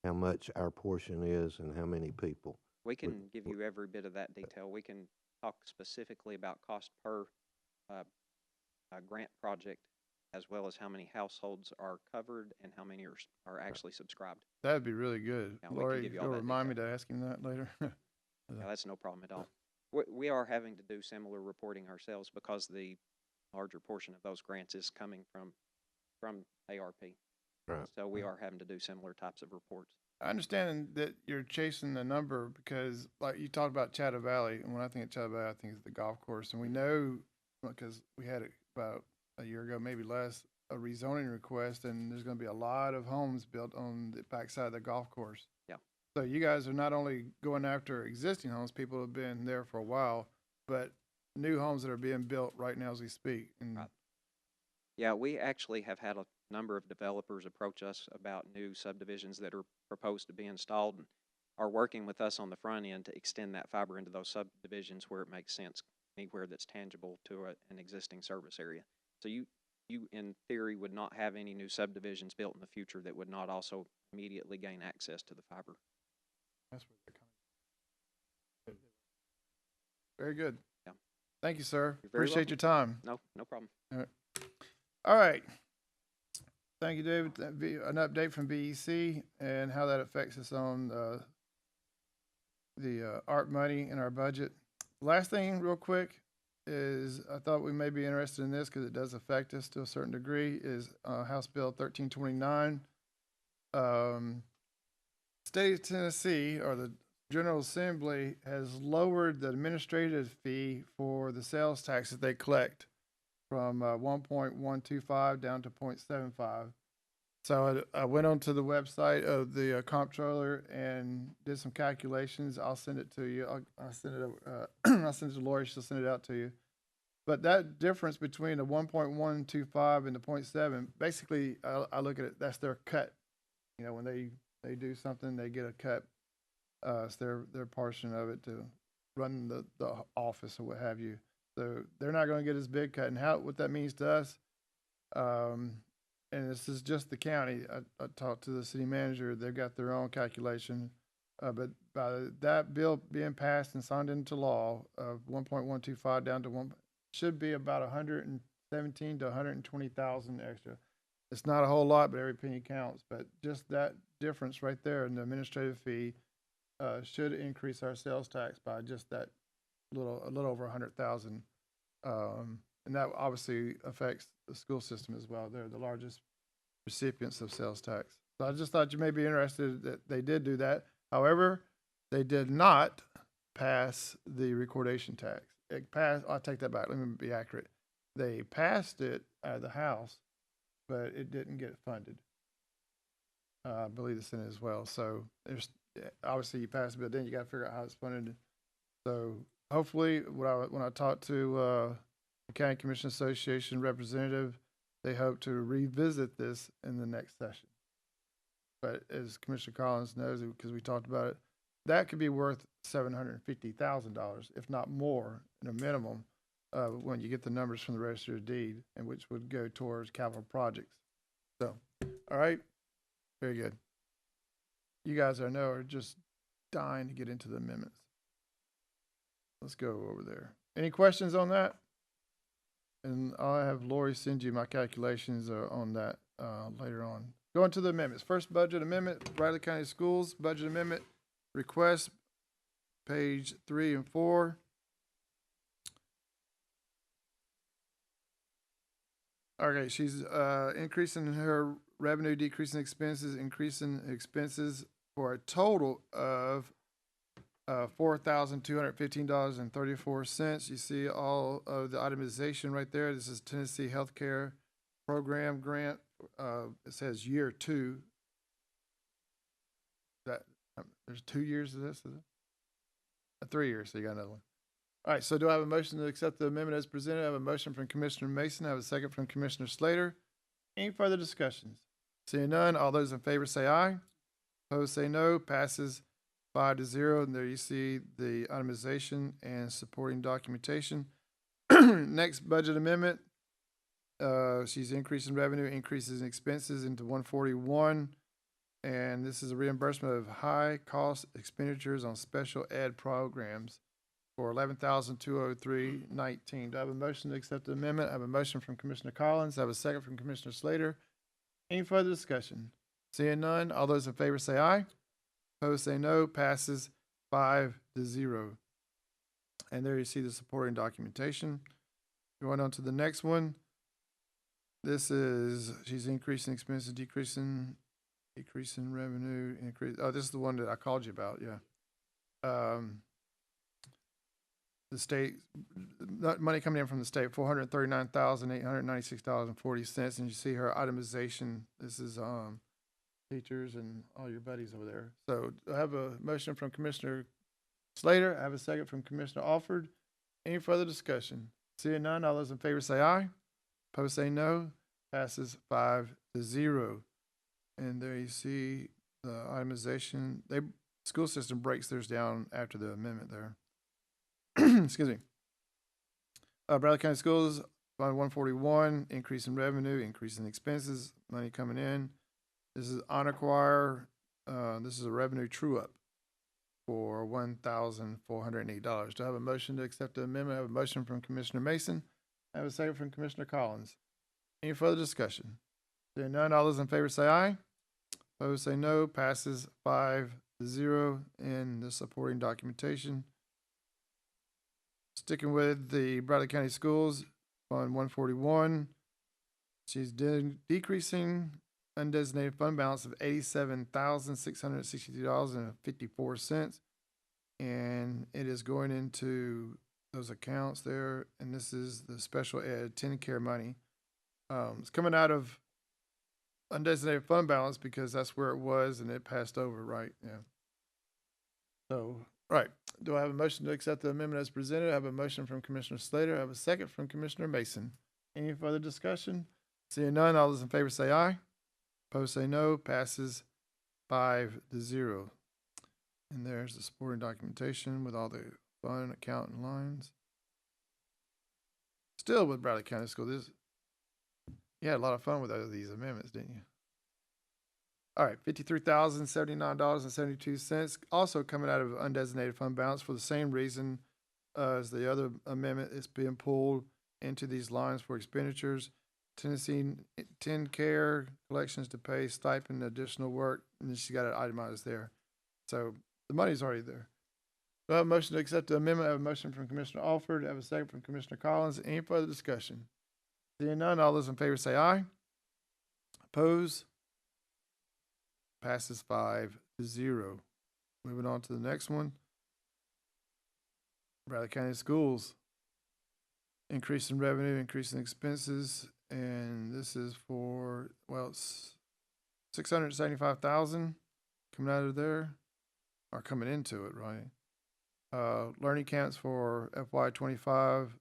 how much our portion is, and how many people. We can give you every bit of that detail. We can talk specifically about cost per grant project, as well as how many households are covered and how many are actually subscribed. That'd be really good. Yeah, Lori, you'll remind me to ask him that later. Yeah, that's no problem at all. We are having to do similar reporting ourselves because the larger portion of those grants is coming from ARP. Right. So we are having to do similar types of reports. I understand that you're chasing the number because, like you talked about Chatham Valley, and when I think of Chatham Valley, I think of the golf course, and we know because we had it about a year ago, maybe less, a rezoning request, and there's going to be a lot of homes built on the backside of the golf course. Yeah. So you guys are not only going after existing homes, people who have been there for a while, but new homes that are being built right now as we speak. And right. Yeah, we actually have had a number of developers approach us about new subdivisions that are proposed to be installed and are working with us on the front end to extend that fiber into those subdivisions where it makes sense, anywhere that's tangible to an existing service area. So you in theory would not have any new subdivisions built in the future that would not also immediately gain access to the fiber. That's where they're coming. Very good. Yeah. Thank you, sir. You're very Appreciate your time. No problem. All right. Thank you, David. That'd be an update from BEC and how that affects us on the ARP money in our budget. Last thing, real quick, is I thought we may be interested in this because it does affect us to a certain degree, is House Bill 1329. State of Tennessee, or the General Assembly, has lowered the administrative fee for the sales tax that they collect from 1.125 down to 0.75. So I went onto the website of the comptroller and did some calculations. I'll send it to you. I'll send it over, I'll send it to Lori. She'll send it out to you. But that difference between the 1.125 and the 0.7, basically, I look at it, that's their cut. You know, when they do something, they get a cut. It's their portion of it to run the office or what have you. So they're not going to get as big cut. And what that means to us, and this is just the county. I talked to the city manager. They've got their own calculation. But by that bill being passed and signed into law of 1.125 down to 1, should be about 117 to 120,000 extra. It's not a whole lot, but every penny counts. But just that difference right there in the administrative fee should increase our sales tax by just that a little over 100,000. And that obviously affects the school system as well. They're the largest recipients of sales tax. So I just thought you may be interested that they did do that. However, they did not pass the recordation tax. It passed. I'll take that back. Let me be accurate. They passed it out of the House, but it didn't get funded. I believe the Senate as well. So there's obviously you pass it, but then you got to figure out how it's funded. So hopefully, when I talk to the County Commission Association representative, they hope to revisit this in the next session. But as Commissioner Collins knows, because we talked about it, that could be worth $750,000, if not more, in a minimum, when you get the numbers from the Register of Deed, and which would go towards capital projects. So, all right, very good. You guys, I know, are just dying to get into the amendments. Let's go over there. Any questions on that? And I'll have Lori send you my calculations on that later on. Going to the amendments. First budget amendment, Bradley County Schools budget amendment request, page 3 and 4. Okay, she's increasing her revenue, decreasing expenses for a total of $4,215.34. You see all of the itemization right there. This is Tennessee Healthcare Program Grant. It says year 2. That there's 2 years of this, is it? 3 years, so you got another one. All right, so do I have a motion to accept the amendment as presented? I have a motion from Commissioner Mason. I have a second from Commissioner Slater. Any further discussions? Seeing none, all those in favor say aye. Opposed say no. Passes 5-0. And there you see the itemization and supporting documentation. Next budget amendment. She's increasing revenue, increases in expenses into 141. And this is a reimbursement of high cost expenditures on special ed programs for $11,203.19. Do I have a motion to accept the amendment? I have a motion from Commissioner Collins. I have a second from Commissioner Slater. Any further discussion? Seeing none, all those in favor say aye. Opposed say no. Passes 5-0. And there you see the supporting documentation. Going on to the next one. This is, she's increasing expenses, decreasing revenue, this is the one that I called you about, yeah. The state, money coming in from the state, $439,896.40, and you see her itemization. This is teachers and all your buddies over there. So I have a motion from Commissioner Slater. I have a second from Commissioner Alford. Any further discussion? Seeing none, all those in favor say aye. Opposed say no. Passes 5-0. And there you see the itemization. School system breaks theirs down after the amendment there. Excuse me. Bradley County Schools, Fund 141, increase in revenue, increase in expenses, money coming in. This is Honor Choir. This is a revenue true-up for $1,408. Do I have a motion to accept the amendment? I have a motion from Commissioner Mason. I have a second from Commissioner Collins. Any further discussion? Seeing none, all those in favor say aye. Opposed say no. Passes 5-0 in the supporting documentation. Sticking with the Bradley County Schools, Fund 141. She's decreasing undesignated fund balance of $87,662.54. And it is going into those accounts there. And this is the special ed TennCare money. It's coming out of undesignated fund balance because that's where it was and it passed over, right? Yeah. So, right. Do I have a motion to accept the amendment as presented? I have a motion from Commissioner Slater. I have a second from Commissioner Mason. Any further discussion? Seeing none, all those in favor say aye. Opposed say no. Passes 5-0. And there's the supporting documentation with all the fund account and lines. Still with Bradley County School, you had a lot of fun with these amendments, didn't you? All right, $53,079.72. Also coming out of undesignated fund balance for the same reason as the other amendment. It's being pulled into these lines for expenditures. Tennessee TennCare collections to pay stipend, additional work, and she's got it itemized there. So the money's already there. Do I have a motion to accept the amendment? I have a motion from Commissioner Alford. I have a second from Commissioner Collins. Any further discussion? Seeing none, all those in favor say aye. Oppose? Passes 5-0. Moving on to the next one. Bradley County Schools. Increase in revenue, increase in expenses, and this is for, well, it's $675,000 coming out of there, or coming into it, right? Learning camps for FY25,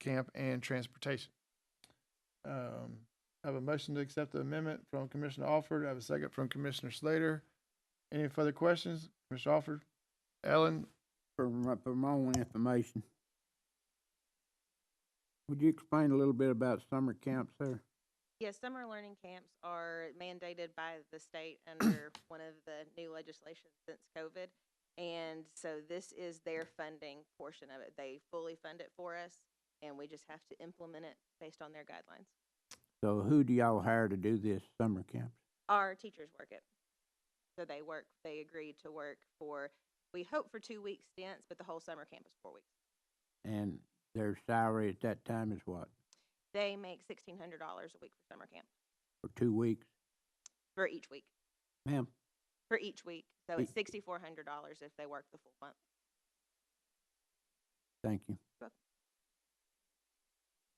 camp and transportation. I have a motion to accept the amendment from Commissioner Alford. I have a second from Commissioner Slater. Any further questions? Commissioner Alford? Ellen? For my own information, would you explain a little bit about summer camps there? Yes, summer learning camps are mandated by the state under one of the new legislation since COVID. And so this is their funding portion of it. They fully fund it for us, and we just have to implement it based on their guidelines. So who do y'all hire to do this summer camps? Our teachers work it. So they agreed to work for, we hope for 2-week stints, but the whole summer camp is 4 weeks. And their salary at that time is what? They make $1,600 a week for summer camp For 2 weeks? for each week. Ma'am? For each week. So Week. it's $6,400 if they work the full month. Thank you.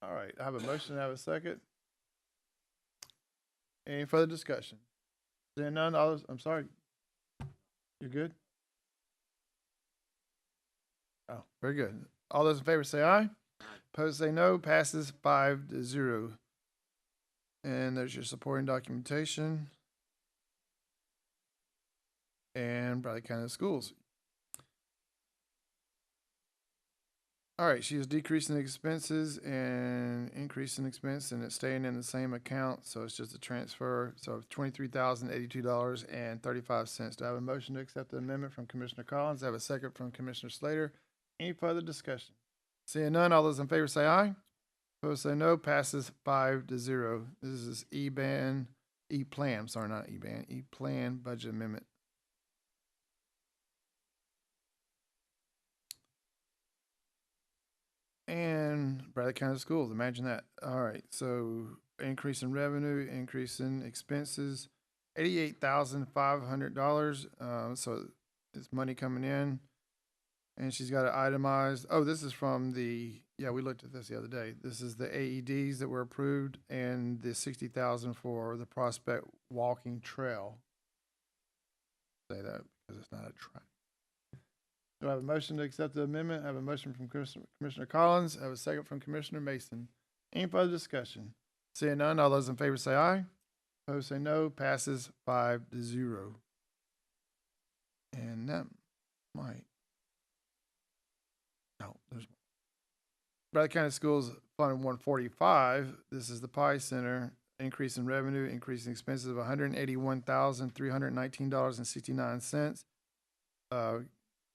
All right, I have a motion, I have a second. Any further discussion? Seeing none, all those, I'm sorry. You good? Oh, very good. All those in favor say aye. Opposed say no. Passes 5-0. And there's your supporting documentation. And Bradley County Schools. All right, she is decreasing expenses and increasing expense, and it's staying in the same account, so it's just a transfer. So $23,082.35. Do I have a motion to accept the amendment from Commissioner Collins? I have a second from Commissioner Slater. Any further discussion? Seeing none, all those in favor say aye. Opposed say no. Passes 5-0. This is E-Plan, sorry, not E-Ban, E-Plan budget amendment. And Bradley County Schools, imagine that. All right, so increase in revenue, increase in expenses, $88,500. So it's money coming in, and she's got it itemized. Oh, this is from we looked at this the other day. This is the AEDs that were approved, and the $60,000 for the Prospect Walking Trail. Say that because it's not a track. Do I have a motion to accept the amendment? I have a motion from Commissioner Collins. I have a second from Commissioner Mason. Any further discussion? Seeing none, all those in favor say aye. Opposed say no. Passes 5-0. And that might. No, there's Bradley County Schools Fund 145. This is the Pie Center. Increase in revenue, increase in expenses of $181,319.69.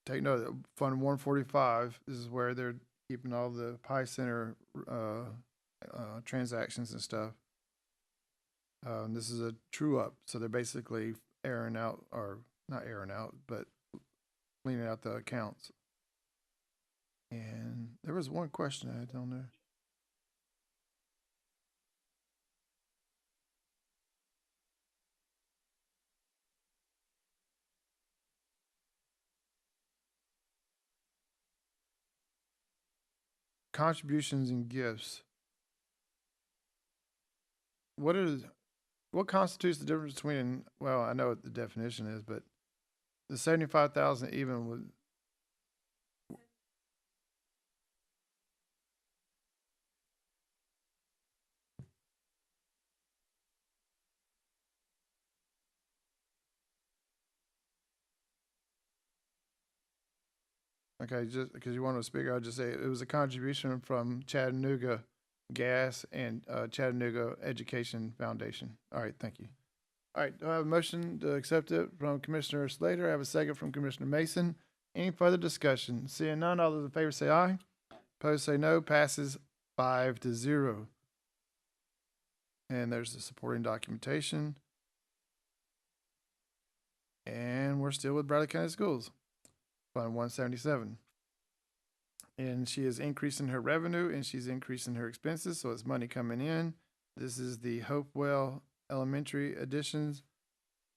Take note that Fund 145, this is where they're keeping all the Pie Center transactions and stuff. This is a true up, so they're basically airing out, or not airing out, but cleaning out the accounts. And there was one question I had on there. Contributions and gifts. What constitutes the difference between, well, I know what the definition is, but the 75,000 even would. Okay, just because you want to speak, I'll just say it was a contribution from Chattanooga Gas and Chattanooga Education Foundation. All right, thank you. All right, do I have a motion to accept it from Commissioner Slater? I have a second from Commissioner Mason. Any further discussion? Seeing none, all those in favor say aye. Opposed say no. Passes 5-0. And there's the supporting documentation. And we're still with Bradley County Schools. Fund 177. And she is increasing her revenue and she's increasing her expenses, so it's money coming in. This is the Hopewell Elementary additions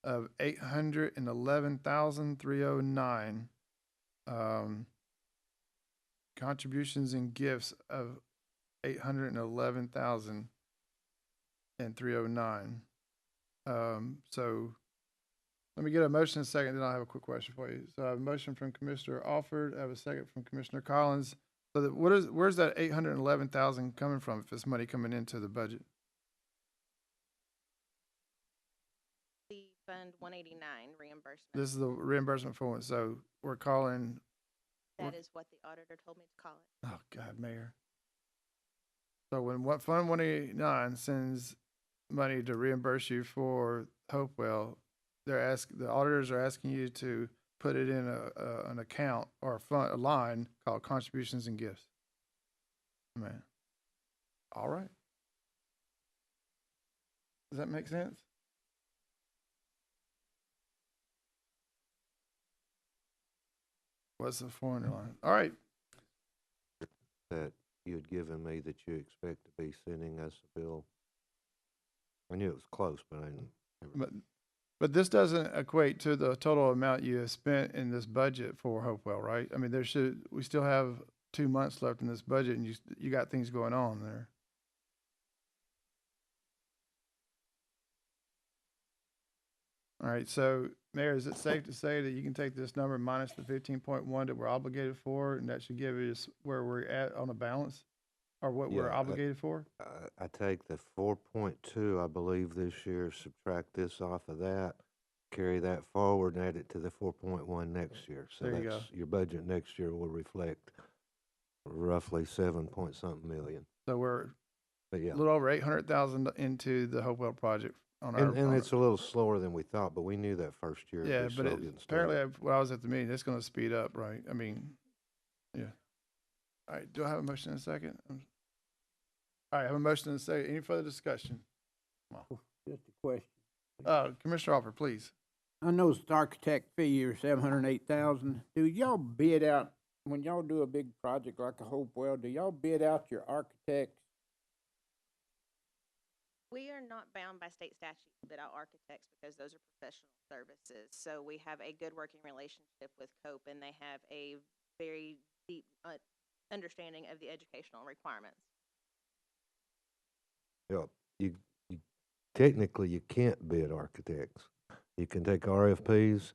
of $811,309. Contributions and gifts of $811,309. So let me get a motion in a second, then I'll have a quick question for you. So I have a motion from Commissioner Alford. I have a second from Commissioner Collins. So that where's that 811,000 coming from if it's money coming into the budget? The Fund 189 reimbursement. This is the reimbursement for it. So we're calling. That is what the auditor told me to call it. Oh God, Mayor. So when Fund 189 sends money to reimburse you for Hopewell, the auditors are asking you to put it in an account or a line called contributions and gifts. Man. All right. Does that make sense? What's the formula line? All right. That you had given me that you expect to be sending us a bill. I knew it was close, but I didn't. But this doesn't equate to the total amount you have spent in this budget for Hopewell, right? I mean, we still have 2 months left in this budget, and you got things going on there. All right, so Mayor, is it safe to say that you can take this number minus the 15.1 that we're obligated for, and that should give us where we're at on a balance, or what we're Yeah, obligated for? I take the 4.2, I believe, this year, subtract this off of that, carry that forward, and add it to the 4.1 next year. So There you go. your budget next year will reflect roughly 7-point-something million. So we're But a yeah, little over 800,000 into the Hopewell project on our. and on it's a little slower than we thought, but we knew that first year. Yeah, would be but slow getting apparently, started. when I was at the meeting, it's going to speed up, right? I mean, yeah. All right, do I have a motion in a second? All right, I have a motion in a second. Any further discussion? Just a question. Commissioner Hopper, please. I know the architect fee is $708,000. Do y'all bid out, when y'all do a big project like a Hopewell, do y'all bid out your architects? We are not bound by state statute to bid out architects because those are professional services. So we have a good working relationship with COPE, and they have a very deep understanding of the educational requirements. Yeah, you technically you can't bid architects. You can take RFPs,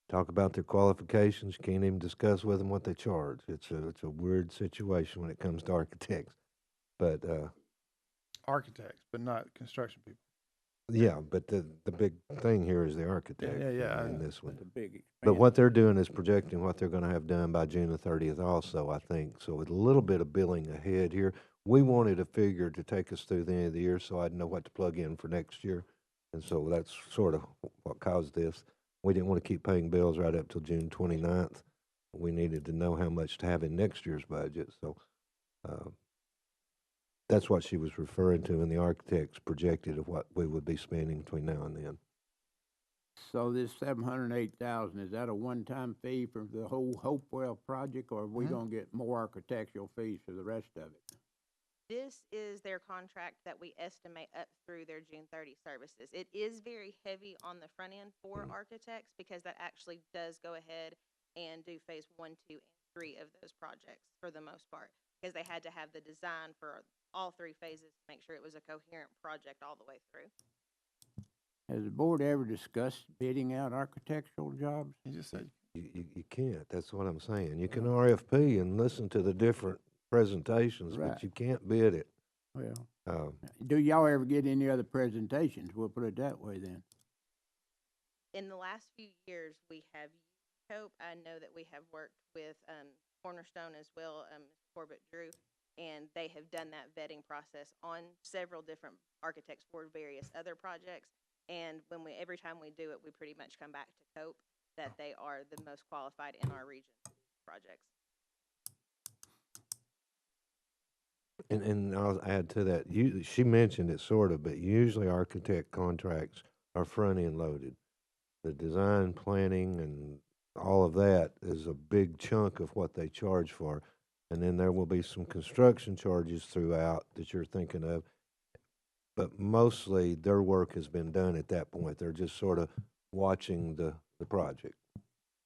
talk about their qualifications. You can't even discuss with them what they charge. It's a weird situation when it comes to architects. But Architects, but not construction people. yeah, but the big thing here is the architect. yeah, in this one. That's a big expense. But what they're doing is projecting what they're going to have done by June the 30th also, I think. So with a little bit of billing ahead here, we wanted a figure to take us through the end of the year so I'd know what to plug in for next year. And so that's sort of what caused this. We didn't want to keep paying bills right up till June 29th. We needed to know how much to have in next year's budget. So that's what she was referring to in the architect's projected of what we would be spending between now and then. So this $708,000, is that a one-time fee for the whole Hopewell project, or are we gonna get more architectural fees for the rest of it? This is their contract that we estimate up through their June 30 services. It is very heavy on the front end for architects because that actually does go ahead and do phase 1, 2, and 3 of those projects for the most part, because they had to have the design for all 3 phases to make sure it was a coherent project all the way through. Has the board ever discussed bidding out architectural jobs? You just said, You can't. That's what I'm saying. You can RFP and listen to the different presentations, Right. but you can't bid it. Well, do y'all ever get any other presentations? We'll put it that way then. In the last few years, we have used COPE. I know that we have worked with Cornerstone as well, Mr. Corbett Drew, and they have done that vetting process on several different architects for various other projects. And every time we do it, we pretty much come back to COPE that they are the most qualified in our region projects. And I'll add to that. She mentioned it sort of, but usually architect contracts are front end loaded. The design, planning, and all of that is a big chunk of what they charge for. And then there will be some construction charges throughout that you're thinking of. But mostly their work has been done at that point. They're just sort of watching the project.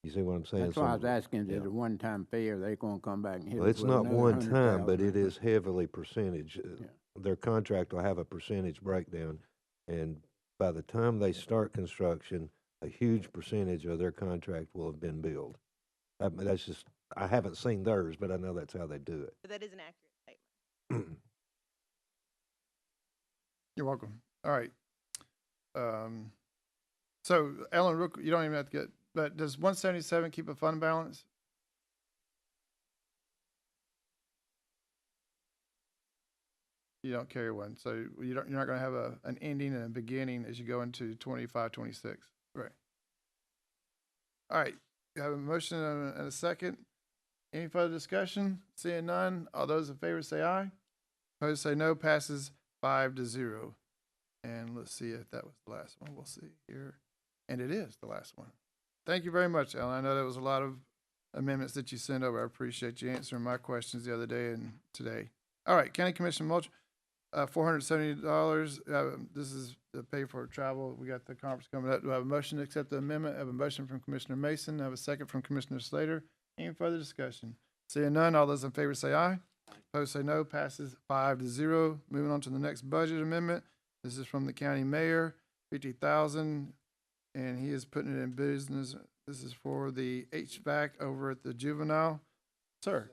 You see what I'm saying? That's why I was Some- asking, is yeah. it a one-time fee, or are they gonna come back and hit us Well, it's with not another one time, but 100,000? it is heavily percentage. Yeah. Their contract will have a percentage breakdown, and by the time they start construction, a huge percentage of their contract will have been billed. That's just, I haven't seen theirs, but I know that's how they do it. But that is an accurate statement. you're welcome. All right. So Ellen, you don't even have to get, but does 177 keep a fund balance? You don't carry one, so you're not going to have an ending and a beginning as you go into 25, 26. Right. All right. You have a motion and a second. Any further discussion? Seeing none, all those in favor say aye. Opposed say no. Passes 5-0. And let's see if that was the last one. We'll see here. And it is the last one. Thank you very much, Ellen. I know that was a lot of amendments that you sent over. I appreciate you answering my questions the other day and today. All right, County Commission mulch, $470. This is to pay for travel. We got the conference coming up. Do I have a motion to accept the amendment? I have a motion from Commissioner Mason. I have a second from Commissioner Slater. Any further discussion? Seeing none, all those in favor say aye. Opposed say no. Passes 5-0. Moving on to the next budget amendment. This is from the county mayor, $50,000, and he is putting it in business. This is for the HVAC over at the juvenile. Sir.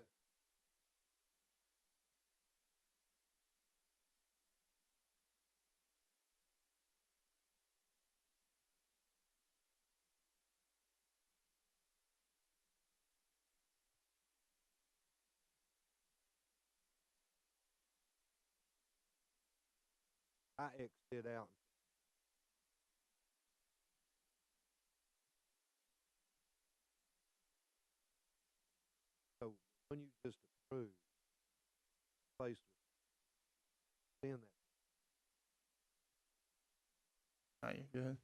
I exited out. So when you just approved, placed in that. Oh, you're good.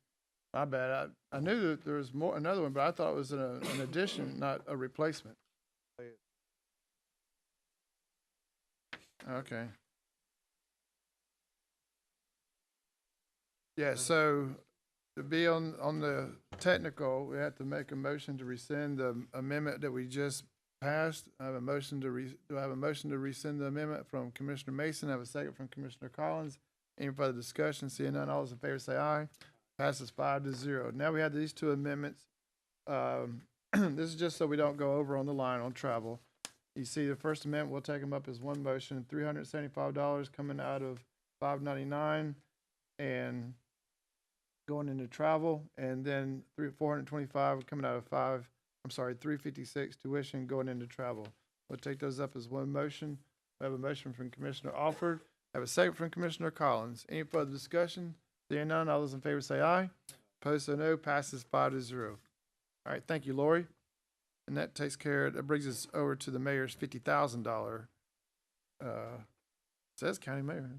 My bad. I knew that there was another one, but I thought it was an addition, not a replacement. Okay. Yeah, so to be on the technical, we have to make a motion to rescind the amendment that we just passed. I have a motion do I have a motion to rescind the amendment from Commissioner Mason? I have a second from Commissioner Collins. Any further discussion? Seeing none, all those in favor say aye. Passes 5-0. Now we have these two amendments. This is just so we don't go over on the line on travel. You see the first amendment, we'll take them up as one motion, $375 coming out of $599 and going into travel, and then $425 coming out of $356 tuition going into travel. We'll take those up as one motion. We have a motion from Commissioner Alford. I have a second from Commissioner Collins. Any further discussion? Seeing none, all those in favor say aye. Opposed say no. Passes 5-0. All right, thank you, Lori. And that that brings us over to the mayor's $50,000. Says county mayor.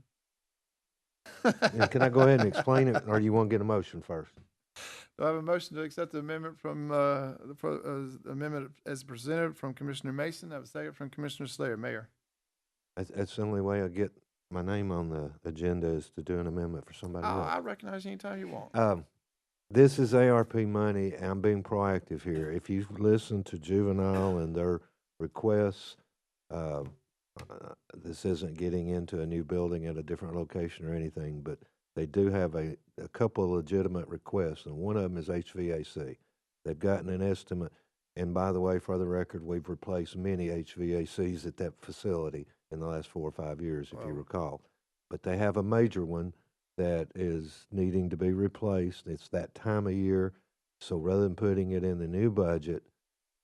Yeah, can I go ahead and explain it, or you want to get a motion first? Do I have a motion to accept the amendment from amendment as presented from Commissioner Mason? I have a second from Commissioner Slater. Mayor. That's the only way I get my name on the agenda is to do an amendment for somebody else. I recognize you anytime you want. This is ARP money. I'm being proactive here. If you listen to juvenile and their requests, this isn't getting into a new building at a different location or anything, but they do have a couple of legitimate requests, and one of them is HVAC. They've gotten an estimate, and by the way, for the record, we've replaced many HVACs at that facility in the last 4 or 5 years, if you recall. But they have a major one that is needing to be replaced. It's that time of year, so rather than putting it in the new budget,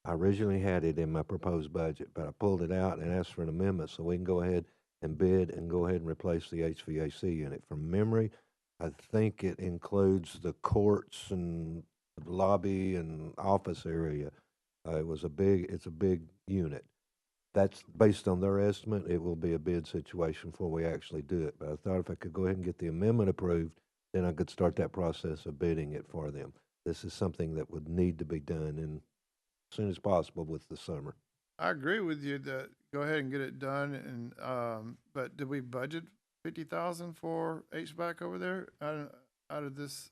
I originally had it in my proposed budget, but I pulled it out and asked for an amendment so we can go ahead and bid and go ahead and replace the HVAC unit. From memory, I think it includes the courts and the lobby and office area. It's a big unit. That's based on their estimate. It will be a bid situation before we actually do it. But I thought if I could go ahead and get the amendment approved, then I could start that process of bidding it for them. This is something that would need to be done as soon as possible with the summer. I agree with you that go ahead and get it done. And but did we budget $50,000 for HVAC over there out of this?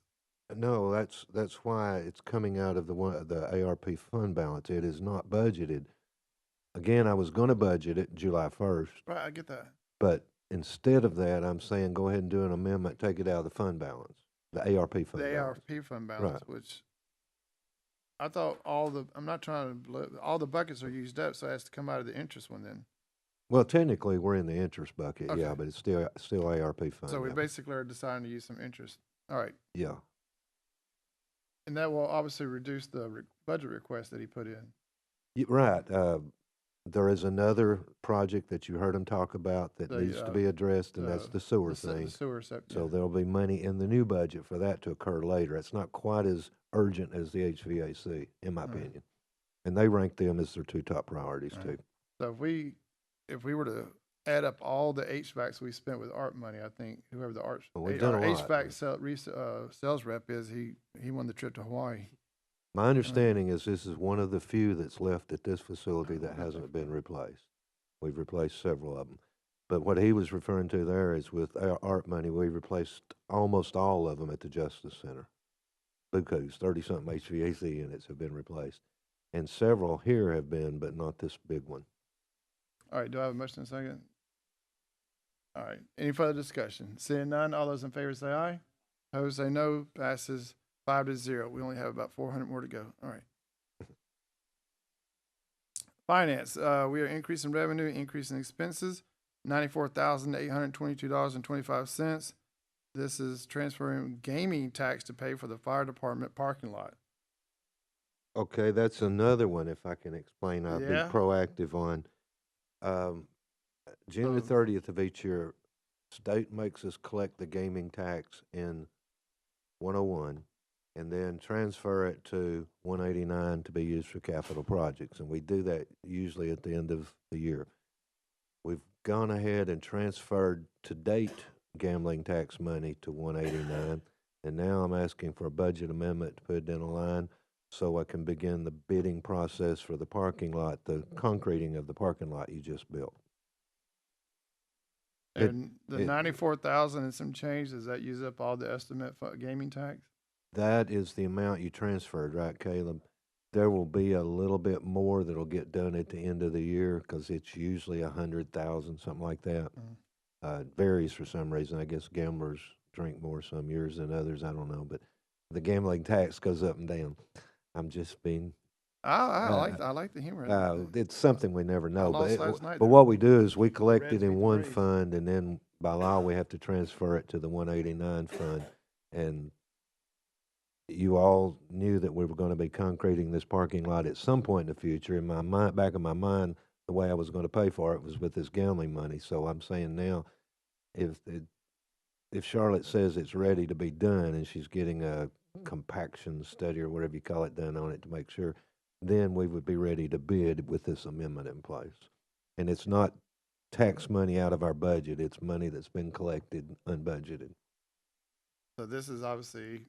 No, that's why it's coming out of the ARP fund balance. It is not budgeted. Again, I was going to budget it July 1st. Right, I get that. But instead of that, I'm saying go ahead and do an amendment, take it out of the fund balance, the ARP fund balance. The ARP fund balance, Right. Which I thought I'm not trying to, all the buckets are used up, so it has to come out of the interest one then. Well, technically, we're in the interest bucket, Okay. yeah, but it's still ARP fund. So we yeah. basically are deciding to use some interest. All right. Yeah. And that will obviously reduce the budget request that he put in. Right. There is another project that you heard him talk about that needs to be addressed, and that's the sewer thing. The sewer septic. So there'll be money in the new budget for that to occur later. It's not quite as urgent as the HVAC, in my opinion. And they rank them as their two top priorities, too. So if we were to add up all the HVACs we spent with ARP money, I think whoever the ARP Well, we've done a lot. HVAC sales rep is, he won the trip to Hawaii. My understanding is this is one of the few that's left at this facility that hasn't been replaced. We've replaced several of them. But what he was referring to there is with our art money, we replaced almost all of them at the Justice Center. Buku's, 30-something HVAC units have been replaced. And several here have been, but not this big one. All right, do I have a motion in a second? All right, any further discussion? Seeing none, all those in favor say aye. Opposed, say no. Passes 5-0. We only have about 400 more to go. All right. Finance, we are increasing revenue, increasing expenses, $94,822.25. This is transferring gaming tax to pay for the fire department parking lot. Okay, that's another one, if I can explain, I'll be Yeah. proactive on. June the 30th of each year, state makes us collect the gaming tax in 101 and then transfer it to 189 to be used for capital projects. And we do that usually at the end of the year. We've gone ahead and transferred to date gambling tax money to 189. And now I'm asking for a budget amendment to put it in a line so I can begin the bidding process for the parking lot, the concreting of the parking lot you just built. And the 94,000 and some change, does that use up all the estimate for gaming tax? That is the amount you transferred, right, Caleb? There will be a little bit more that'll get done at the end of the year because it's usually 100,000, something like that. It varies for some reason. I guess gamblers drink more some years than others. I don't know, but the gambling tax goes up and down. I'm just being. I like the humor. It's something we never know. lost last night But there. what we do is we collect Reds it in beat the one Braves. fund, and then by law we have to transfer it to the 189 fund. And you all knew that we were going to be concreting this parking lot at some point in the future. In my mind, back of my mind, the way I was going to pay for it was with this gambling money. So I'm saying now, if Charlotte says it's ready to be done and she's getting a compaction study or whatever you call it done on it to make sure, then we would be ready to bid with this amendment in place. And it's not tax money out of our budget. It's money that's been collected unbudgeted. So this is obviously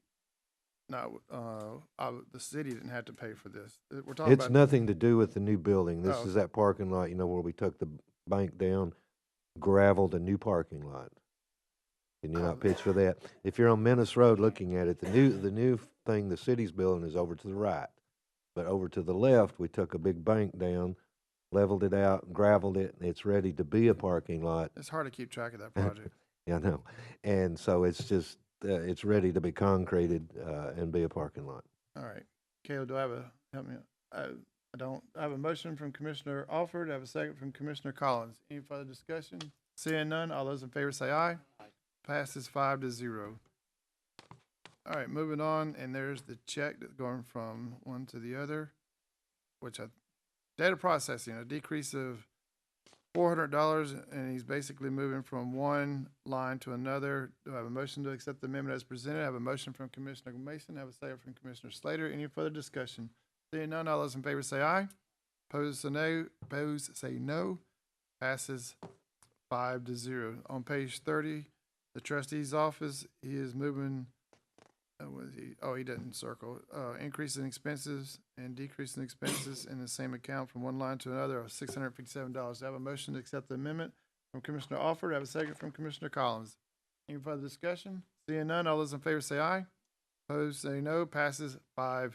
not, the city didn't have to pay for this. We're talking It's about. nothing to do with the new building. This Oh, is that parking lot, where we took the bank down, gravelled a new parking lot. Can you not picture that? If you're on Menace Road looking at it, the new thing the city's building is over to the right. But over to the left, we took a big bank down, leveled it out, gravelled it, and it's ready to be a parking lot. It's hard to keep track of that project. Yeah, I know. And so it's just, it's ready to be concreted and be a parking lot. All right. Caleb, do I have help me? I don't. I have a motion from Commissioner Alford. I have a second from Commissioner Collins. Any further discussion? Seeing none, all those in favor say aye. Passes 5-0. All right, moving on, and there's the check that's going from one to the other, data processing, a decrease of $400, and he's basically moving from one line to another. Do I have a motion to accept the amendment as presented? I have a motion from Commissioner Mason. I have a second from Commissioner Slater. Any further discussion? Seeing none, all those in favor say aye. Opposed say no. Opposed say no. Passes 5-0. On page 30, the trustee's office, he is moving. He doesn't circle. Increasing expenses and decreasing expenses in the same account from one line to another of $657. I have a motion to accept the amendment from Commissioner Alford. I have a second from Commissioner Collins. Any further discussion? Seeing none, all those in favor say aye. Opposed say no. Passes 5-0.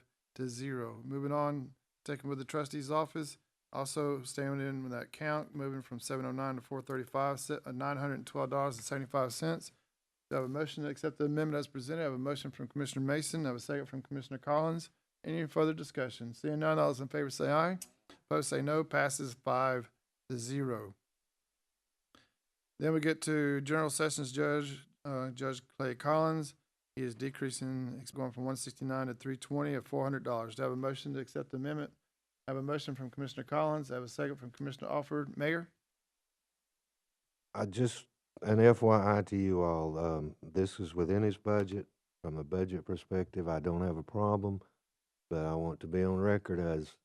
Moving on, taking with the trustee's office. Also staying in with that count, moving from 709 to 435, $912.75. I have a motion to accept the amendment as presented. I have a motion from Commissioner Mason. I have a second from Commissioner Collins. Any further discussion? Seeing none, all those in favor say aye. Opposed say no. Passes 5-0. Then we get to General Sessions Judge Clay Collins. He is decreasing. He's going from 169 to 320 at $400. Do I have a motion to accept the amendment? I have a motion from Commissioner Collins. I have a second from Commissioner Alford. Mayor? An FYI to you all, this is within his budget. From a budget perspective, I don't have a problem, but I want to be on record as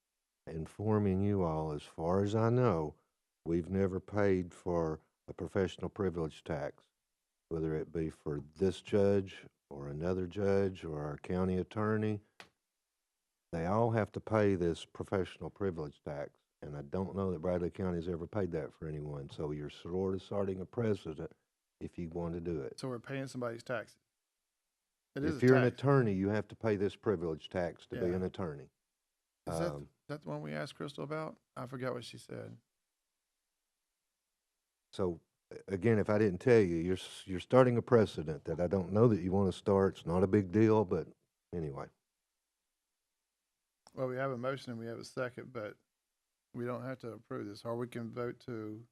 informing you all, as far as I know, we've never paid for a professional privilege tax, whether it be for this judge or another judge or our county attorney. They all have to pay this professional privilege tax. And I don't know that Bradley County's ever paid that for anyone, so you're sort of starting a precedent if you want to do it. So we're paying somebody's taxes. It is If a you're an tax. attorney, you have to pay this privilege tax to be Yeah. an attorney. Is that the one we asked Crystal about? I forgot what she said. So again, if I didn't tell you, you're starting a precedent that I don't know that you want to start. It's not a big deal, but anyway. Well, we have a motion and we have a second, but we don't have to approve this, or we can vote to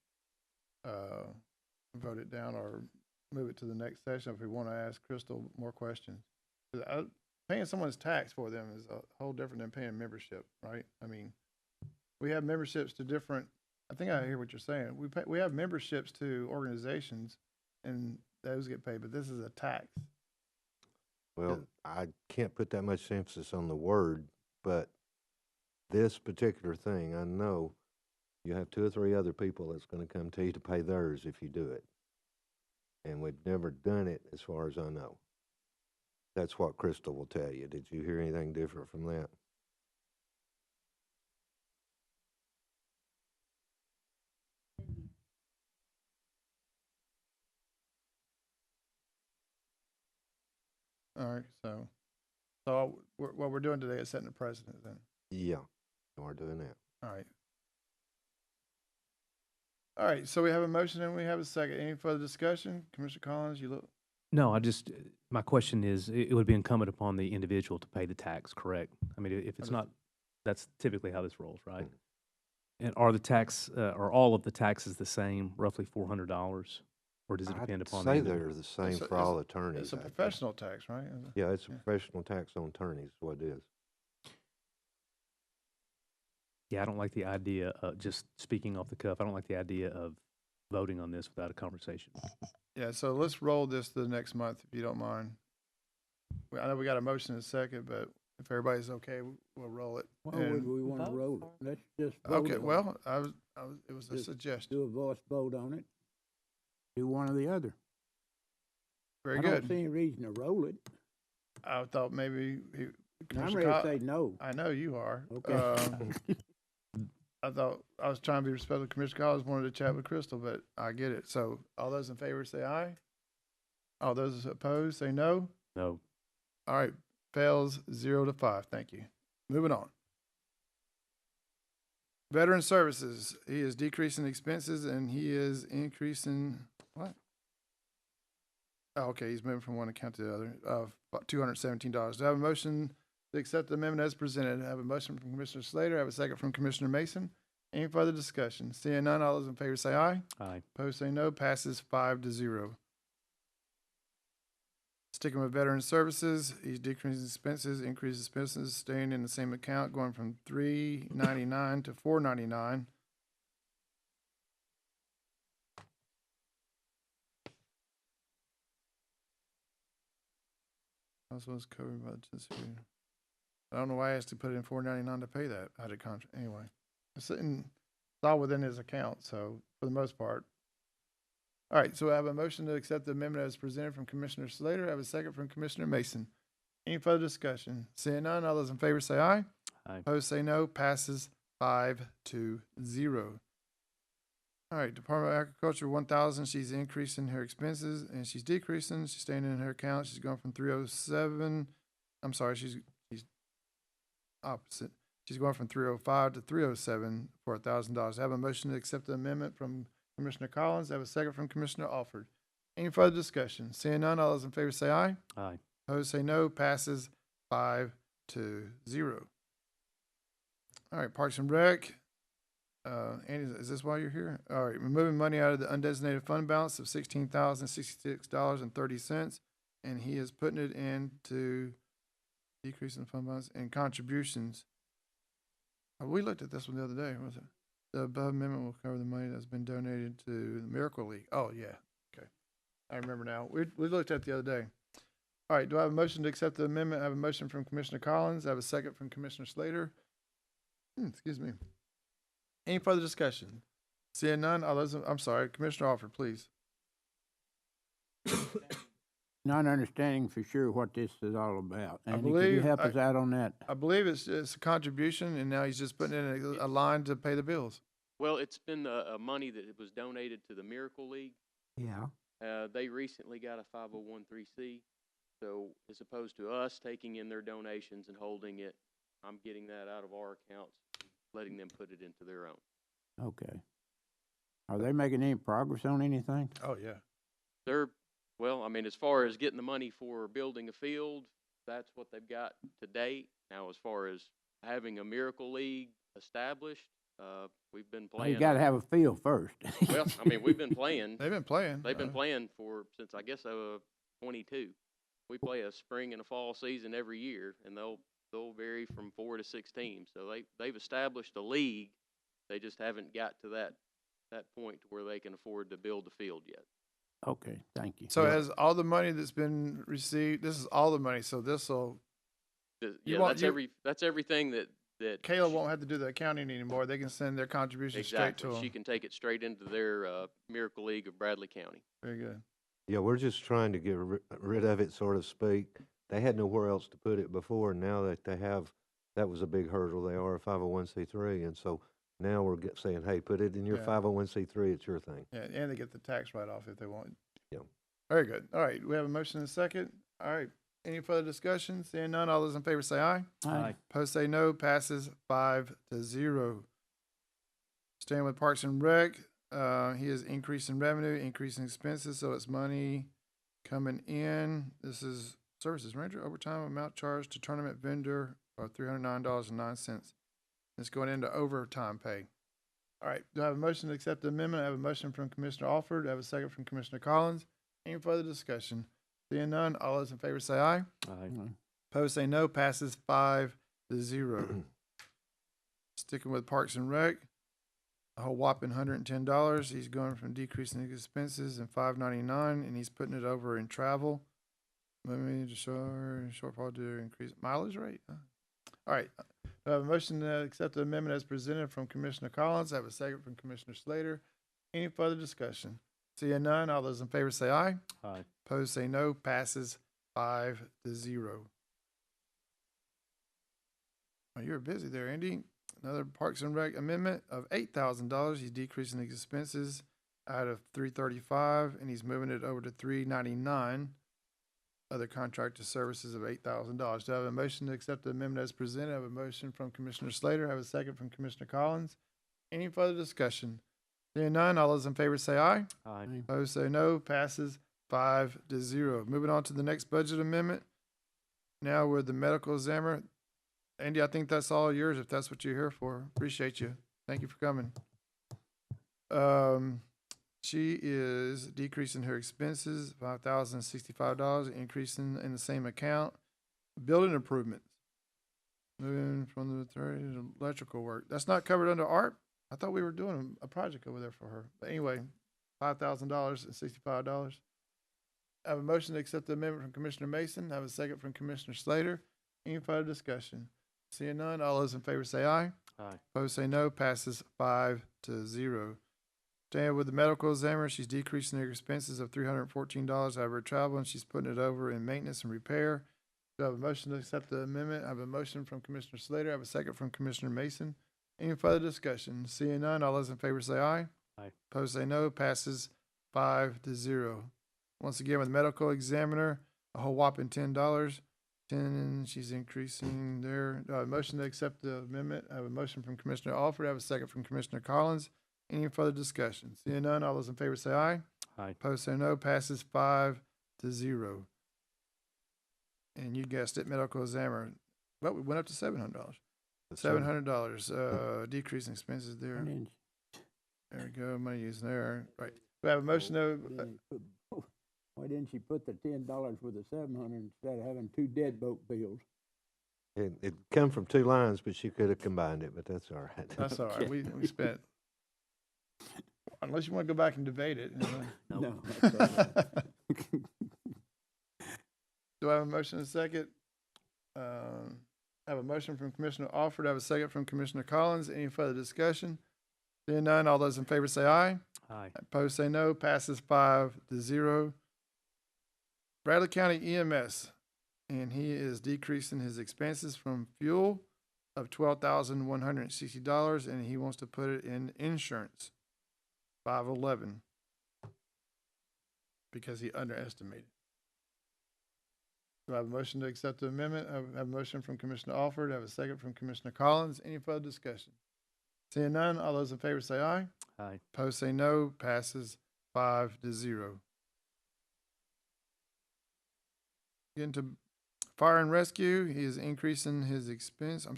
vote it down or move it to the next session if we want to ask Crystal more questions. 'Cause paying someone's tax for them is a whole different than paying membership, right? I mean, we have memberships to different, I think I hear what you're saying. We have memberships to organizations and those get paid, but this is a tax. Well, I can't put that much emphasis on the word, but this particular thing, I know you have 2 or 3 other people that's going to come to you to pay theirs if you do it. And we've never done it as far as I know. That's what Crystal will tell you. Did you hear anything different from that? All right, so what we're doing today is setting a precedent then. Yeah, we're doing that. All right. All right, so we have a motion and we have a second. Any further discussion? Commissioner Collins, you look, No, my question is, it would be incumbent upon the individual to pay the tax, correct? I mean, if it's not, that's typically how this rolls, right? And are all of the taxes the same, roughly $400? Or does it depend upon the I'd say individual? they're the same It's a- for all attorneys. it's a I think. professional tax, right? Yeah, it's a Yeah. professional tax on attorneys, is what it is. Yeah, I don't like the idea of, just speaking off the cuff, I don't like the idea of voting on this without a conversation. Yeah, so let's roll this to the next month, if you don't mind. I know we got a motion in a second, but if everybody's okay, we'll roll it. Why would And- we want to roll it? Let's just vote Okay, on it. well, it was a Just suggestion. Do a voice vote on it. Do one or the other. Very I don't good. see any reason to roll it. I thought maybe I'm Commissioner ready to Cott- say no. I know you are. Okay. I thought I was trying to be respectful. Commissioner Collins wanted to chat with Crystal, but I get it. So all those in favor say aye. All those opposed say no. No, All right, fails 0-5. Thank you. Moving on. Veteran Services, he is decreasing expenses and he is increasing, what? Oh, okay, he's moving from one account to the other, of $217. Do I have a motion to accept the amendment as presented? I have a motion from Commissioner Slater, I have a second from Commissioner Mason. Any further discussion? Seeing none, all those in favor say aye. aye. Opposed say no, passes 5-0. Sticking with Veteran Services, he's decreasing expenses, increasing expenses, staying in the same account, going from $399 to $499. Also is covered by the Tennessee. I don't know why I asked to put in $499 to pay that out of contract. Anyway, it's all within his account, so for the most part. All right, so I have a motion to accept the amendment as presented from Commissioner Slater. I have a second from Commissioner Mason. Any further discussion? Seeing none, all those in favor say aye. Aye. Opposed say no. Passes 5-0. All right, Department of Agriculture, 1,000. She's increasing her expenses and she's decreasing. She's staying in her account. She's going from 307. I'm sorry, she's opposite. She's going from 305 to 307 for $1,000. I have a motion to accept the amendment from Commissioner Collins. I have a second from Commissioner Alford. Any further discussion? Seeing none, all those in favor say aye. Aye. Opposed say no. Passes 5-0. All right, Parks and Rec. Andy, is this why you're here? All right, we're moving money out of the undesignated fund balance of $16,066.30, and he is putting it into decreasing the fund balance and contributions. We looked at this one the other day, was it? The above amendment will cover the money that's been donated to the Miracle League. Oh, yeah, okay. I remember now. We looked at it the other day. All right, do I have a motion to accept the amendment? I have a motion from Commissioner Collins. I have a second from Commissioner Slater. Excuse me. Any further discussion? Seeing none, I'm sorry, Commissioner Alford, please. not understanding for sure what this is all about. I Andy, could you believe help us out on that? I believe it's a contribution, and now he's just putting in a line to pay the bills. Well, it's been money that was donated to the Miracle League. Yeah. They recently got a 501(c), so as opposed to us taking in their donations and holding it, I'm getting that out of our accounts, letting them put it into their own. Okay. Are they making any progress on anything? Oh, yeah. Well, I mean, as far as getting the money for building a field, that's what they've got to date. Now, as far as having a Miracle League established, we've been Well, playing. you gotta have a field first. Well, I mean, we've been playing. They've been playing. They've been playing since I guess 22. We play a spring and a fall season every year, and they'll vary from 4 to 6 teams. So they've established a league. They just haven't got to that point to where they can afford to build the field yet. Okay, thank you. So has all the money that's been received, this is all the money, so this'll, Yeah, that's everything that Kayla won't have to do the accounting anymore. They can send their contribution straight to exactly. them. She can take it straight into their Miracle League of Bradley County. Very good. Yeah, we're just trying to get rid of it, so to speak. They had nowhere else to put it before, and now that they have, that was a big hurdle. They are a 501(c)(3), and so now we're saying, hey, put it in your Yeah. 501(c)(3), it's your thing. Yeah, and they get the tax write-off if they want. Yeah. Very good. All right, we have a motion and a second. All right, any further discussion? Seeing none, all those in favor say aye. Aye. Opposed say no, passes 5-0. Staying with Parks and Rec, he is increasing revenue, increasing expenses, so it's money coming in. This is services manager, overtime amount charged to tournament vendor of $309.09. It's going into overtime pay. All right, do I have a motion to accept the amendment? I have a motion from Commissioner Alford. I have a second from Commissioner Collins. Any further discussion? Seeing none, all those in favor say aye. Aye. Opposed say no, passes 5-0. Sticking with Parks and Rec, a whole whopping $110. He's going from decreasing his expenses in $599, and he's putting it over in travel. Moving to shortfall to increase mileage rate. All right, I have a motion to accept the amendment as presented from Commissioner Collins. I have a second from Commissioner Slater. Any further discussion? Seeing none, all those in favor say aye. Aye. Opposed say no, passes 5-0. Oh, you're busy there, Andy. Another Parks and Rec amendment of $8,000. He's decreasing his expenses out of $335, and he's moving it over to $399. Other contractor services of $8,000. Do I have a motion to accept the amendment as presented? I have a motion from Commissioner Slater. I have a second from Commissioner Collins. Any further discussion? Seeing none, all those in favor say aye. Aye. Opposed say no, passes 5-0. Moving on to the next budget amendment. Now with the medical examiner. Andy, I think that's all yours if that's what you're here for. Appreciate you. Thank you for coming. She is decreasing her expenses, $5,065, increasing in the same account. Building improvements. Moving from the third to electrical work. That's not covered under ARP? I thought we were doing a project over there for her. But anyway, $5,000 and $65. I have a motion to accept the amendment from Commissioner Mason. I have a second from Commissioner Slater. Any further discussion? Seeing none, all those in favor say aye. Aye. Opposed say no, passes 5-0. Staying with the medical examiner, she's decreasing her expenses of $314 out of her travel, and she's putting it over in maintenance and repair. Do I have a motion to accept the amendment? I have a motion from Commissioner Slater. I have a second from Commissioner Mason. Any further discussion? Seeing none, all those in favor say aye. Aye. Opposed say no, passes 5-0. Once again, with medical examiner, a whole whopping $10. She's increasing there. Do I have a motion to accept the amendment? I have a motion from Commissioner Alford. I have a second from Commissioner Collins. Any further discussion? Seeing none, all those in favor say aye. Aye. Opposed say no, passes 5-0. And you guessed it, medical examiner. Well, we went up to $700. $700, decreasing expenses there. There we go, money used there. Right. We have a motion to, Why didn't she put the $10 with the $700 instead of having two deadbolt bills? It come from two lines, but she could have combined it, but that's all right. that's all right. We spent, unless you want to go back and debate it. No. That's all right. Do I have a motion and a second? I have a motion from Commissioner Alford. I have a second from Commissioner Collins. Any further discussion? Seeing none, all those in favor say aye. Aye. Opposed say no. Passes 5-0. Bradley County EMS, and he is decreasing his expenses from fuel of $12,160, and he wants to put it in insurance, 511, because he underestimated. Do I have a motion to accept the amendment? I have a motion from Commissioner Alford. I have a second from Commissioner Collins. Any further discussion? Seeing none, all those in favor say aye. Aye. Opposed say no. Passes 5-0. Getting to fire and rescue, he is decreasing the expenses by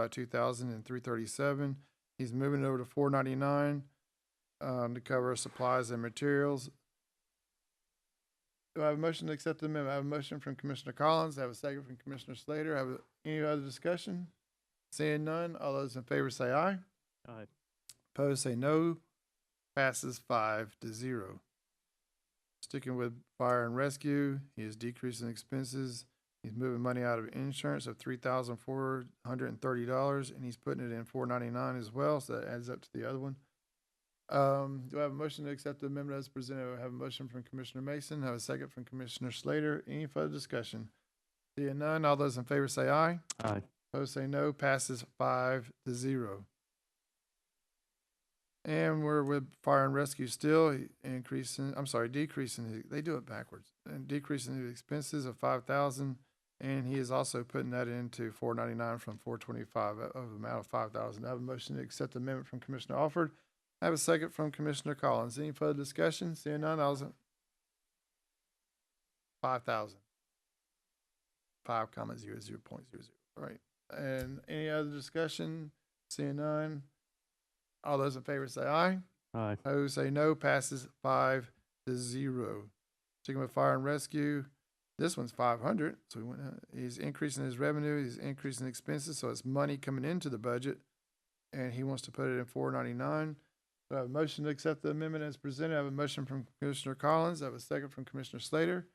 $2,000 and $337. He's moving it over to $499 to cover supplies and materials. Do I have a motion to accept the amendment? I have a motion from Commissioner Collins. I have a second from Commissioner Slater. Any other discussion? Seeing none, all those in favor say aye. Aye. Opposed say no. Passes 5-0. Sticking with fire and rescue, he is decreasing expenses. He's moving money out of insurance of $3,430, and he's putting it in $499 as well, so that adds up to the other one. Do I have a motion to accept the amendment as presented? I have a motion from Commissioner Mason. I have a second from Commissioner Slater. Any further discussion? Seeing none, all those in favor say aye. Aye. Opposed say no. Passes 5-0. And we're with fire and rescue still, decreasing, they do it backwards, and decreasing the expenses of $5,000, and he is also putting that into $499 from $425 of the amount of $5,000. I have a motion to accept the amendment from Commissioner Alford. I have a second from Commissioner Collins. Any further discussion? Seeing none, all those in 5,000. 5,00.00. All right. And any other discussion? Seeing none. All those in favor say aye. Aye. Opposed say no. Passes 5-0. Sticking with fire and rescue, this one's 500. So he's increasing his revenue. He's increasing expenses. So it's money coming into the budget, and he wants to put it in $499. So I have a motion to accept the amendment as presented. I have a motion from Commissioner Collins. I have a second from Commissioner Slater.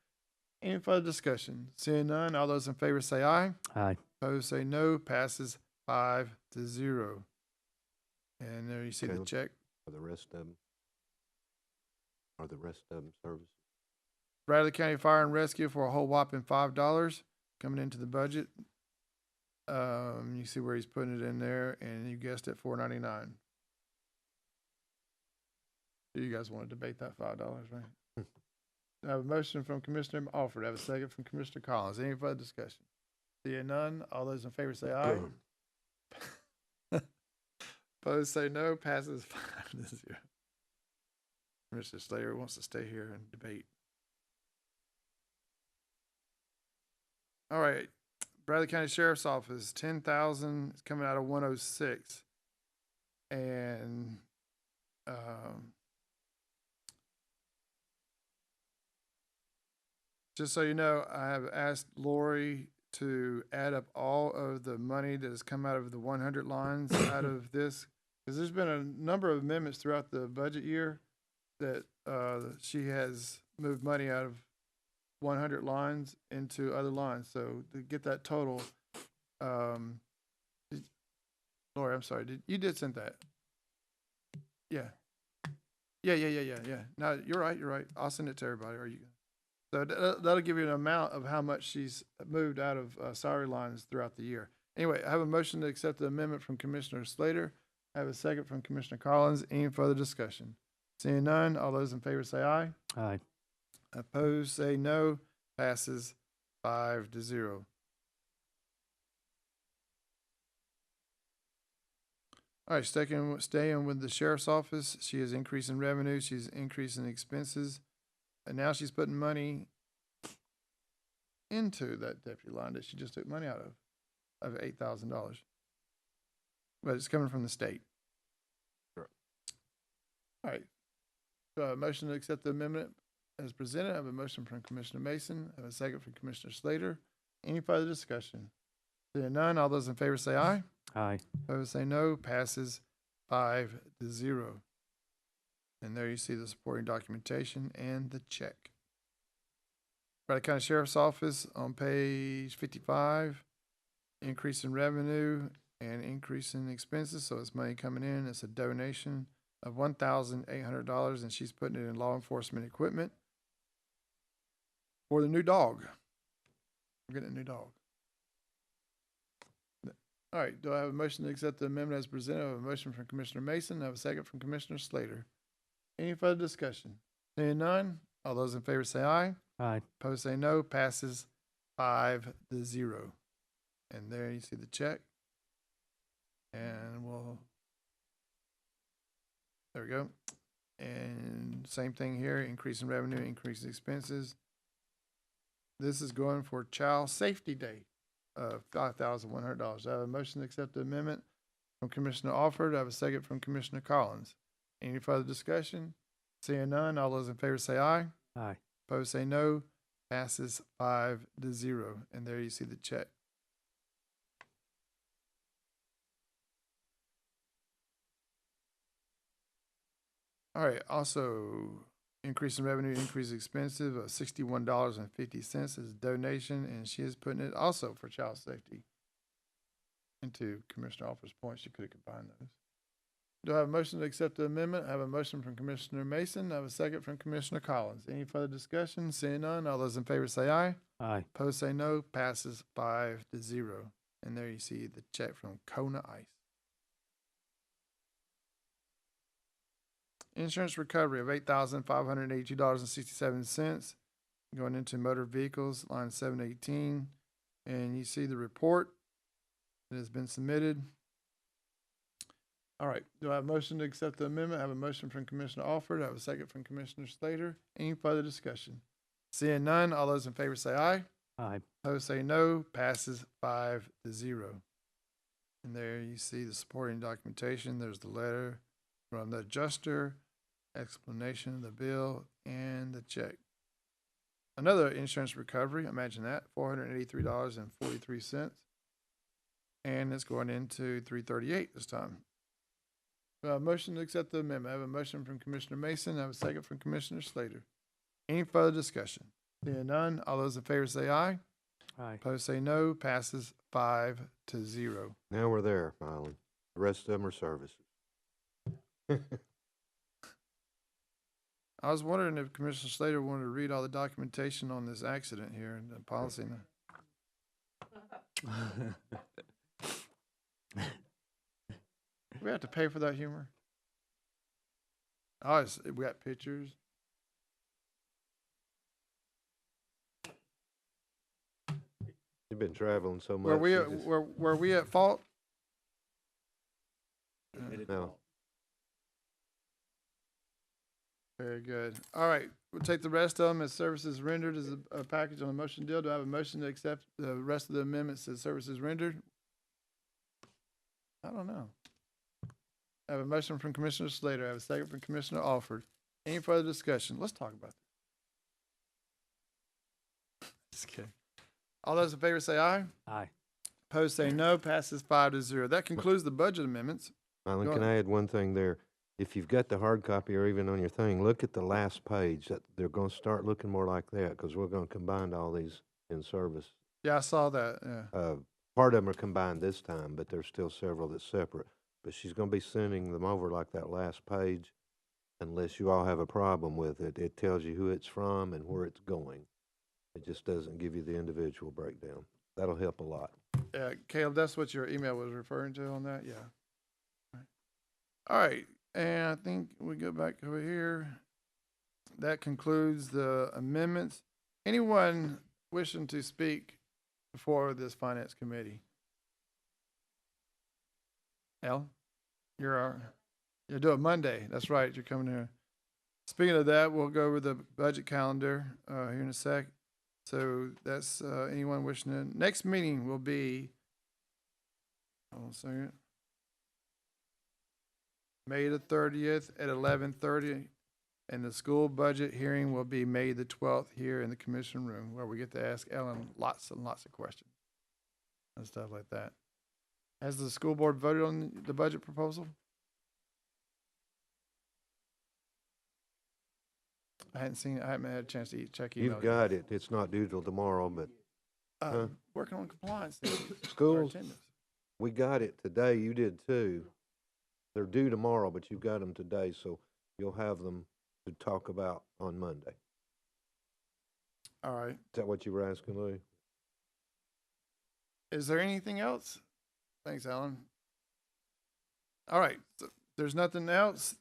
Any further discussion? Seeing none, all those in favor say aye. Aye. Opposed say no. Passes 5-0. And there you see the Caleb? check. Are the rest of them services? Bradley County Fire and Rescue for a whole whopping $5 coming into the budget. You see where he's putting it in there, and you guessed it, $499. Do you guys want to debate that $5, right? I have a motion from Commissioner Alford. I have a second from Commissioner Collins. Any further discussion? Seeing none, all those in favor say aye. Opposed say no. Passes 5-0. Commissioner Slater wants to stay here and debate. All right. Bradley County Sheriff's Office, $10,000 is coming out of 106. And just so you know, I have asked Lori to add up all of the money that has come out of the 100 lines out of this, because there's been a number of amendments throughout the budget year that she has moved money out of 100 lines into other lines. So to get that total, Lori, I'm sorry, you did send that? Yeah. Yeah. No, you're right. I'll send it to everybody. Are you? So that'll give you an amount of how much she's moved out of salary lines throughout the year. Anyway, I have a motion to accept the amendment from Commissioner Slater. I have a second from Commissioner Collins. Any further discussion? Seeing none, all those in favor say aye. Aye. Opposed say no. Passes 5-0. All right, staying with the sheriff's office. She is increasing revenue. She's increasing expenses. And now she's putting money into that deputy line that she just took money out of $8,000. But it's coming from the state. Sure. All right. So a motion to accept the amendment as presented. I have a motion from Commissioner Mason. I have a second from Commissioner Slater. Any further discussion? Seeing none, all those in favor say aye. Aye. Opposed say no. Passes 5-0. And there you see the supporting documentation and the check. Bradley County Sheriff's Office on page 55, increase in revenue and increase in expenses. So it's money coming in. It's a donation of $1,800, and she's putting it in law enforcement equipment. for the new dog. We're getting a new dog. All right, do I have a motion to accept the amendment as presented? I have a motion from Commissioner Mason. I have a second from Commissioner Slater. Any further discussion? Seeing none, all those in favor say aye. Aye. Opposed say no. Passes 5-0. And there you see the check. And there we go. And same thing here, increase in revenue, increase in expenses. This is going for Child Safety Day of $5,100. I have a motion to accept the amendment from Commissioner Alford. I have a second from Commissioner Collins. Any further discussion? Seeing none, all those in favor say aye. Aye. Opposed say no. Passes 5-0. And there you see the check. All right, also increase in revenue, increase in expenses of $61.50 is donation, and she is putting it also for child safety. And to Commissioner Alford's point, she could have combined those. Do I have a motion to accept the amendment? I have a motion from Commissioner Mason. I have a second from Commissioner Collins. Any further discussion? Seeing none, all those in favor say aye. Aye. Opposed say no. Passes 5-0. And there you see the check from Kona Ice. Insurance recovery of $8,582.67 going into motor vehicles, line 718. And you see the report that has been submitted. All right, do I have a motion to accept the amendment? I have a motion from Commissioner Alford. I have a second from Commissioner Slater. Any further discussion? Seeing none, all those in favor say aye. Aye. Opposed say no. Passes 5-0. And there you see the supporting documentation. There's the letter from the adjuster, explanation of the bill, and the check. Another insurance recovery, imagine that, $483.43. And it's going into 338 this time. Motion to accept the amendment. I have a motion from Commissioner Mason. I have a second from Commissioner Slater. Any further discussion? Seeing none, all those in favor say aye. Aye. Opposed say no. Passes 5-0. Now we're there, Mylan. The rest of them are services. I was wondering if Commissioner Slater wanted to read all the documentation on this accident here and the policy. We have to pay for that humor. Oh, we got pictures. You've been traveling so much. Were we at fault? No. Very good. All right, we'll take the rest of them as services rendered as a package on the motion deal. Do I have a motion to accept the rest of the amendments as services rendered? I don't know. I have a motion from Commissioner Slater. I have a second from Commissioner Alford. Any further discussion? Let's talk about this. Just kidding. All those in favor say aye. Aye. Opposed say no. Passes 5-0. That concludes the budget amendments. Mylan, Go can ahead. I add one thing there? If you've got the hard copy or even on your thing, look at the last page. That they're going to start looking more like that because we're going to combine all these in service. Yeah, I saw that. Yeah. Part of them are combined this time, but there's still several that's separate. But she's going to be sending them over like that last page, unless you all have a problem with it. It tells you who it's from and where it's going. It just doesn't give you the individual breakdown. That'll help a lot. Yeah, Caleb, that's what your email was referring to on that? Yeah. All right, and I think we go back over here. That concludes the amendments. Anyone wishing to speak before this finance committee? Al, you'll do it Monday. That's right, you're coming here. Speaking of that, we'll go over the budget calendar here in a sec. So that's anyone wishing to. Next meeting will be, hold on a second, May the 30th at 11:30, and the school budget hearing will be May the 12th here in the commission room, where we get to ask Ellen lots and lots of questions and stuff like that. Has the school board voted on the budget proposal? I haven't had a chance to check email. You've got it. It's not due till tomorrow, but Working on compliance. schools, Attendance. we got it today. You did too. They're due tomorrow, but you've got them today, so you'll have them to talk about on Monday. All right. Is that what you were asking, Lou? Is there anything else? Thanks, Alan. All right. So there's nothing else.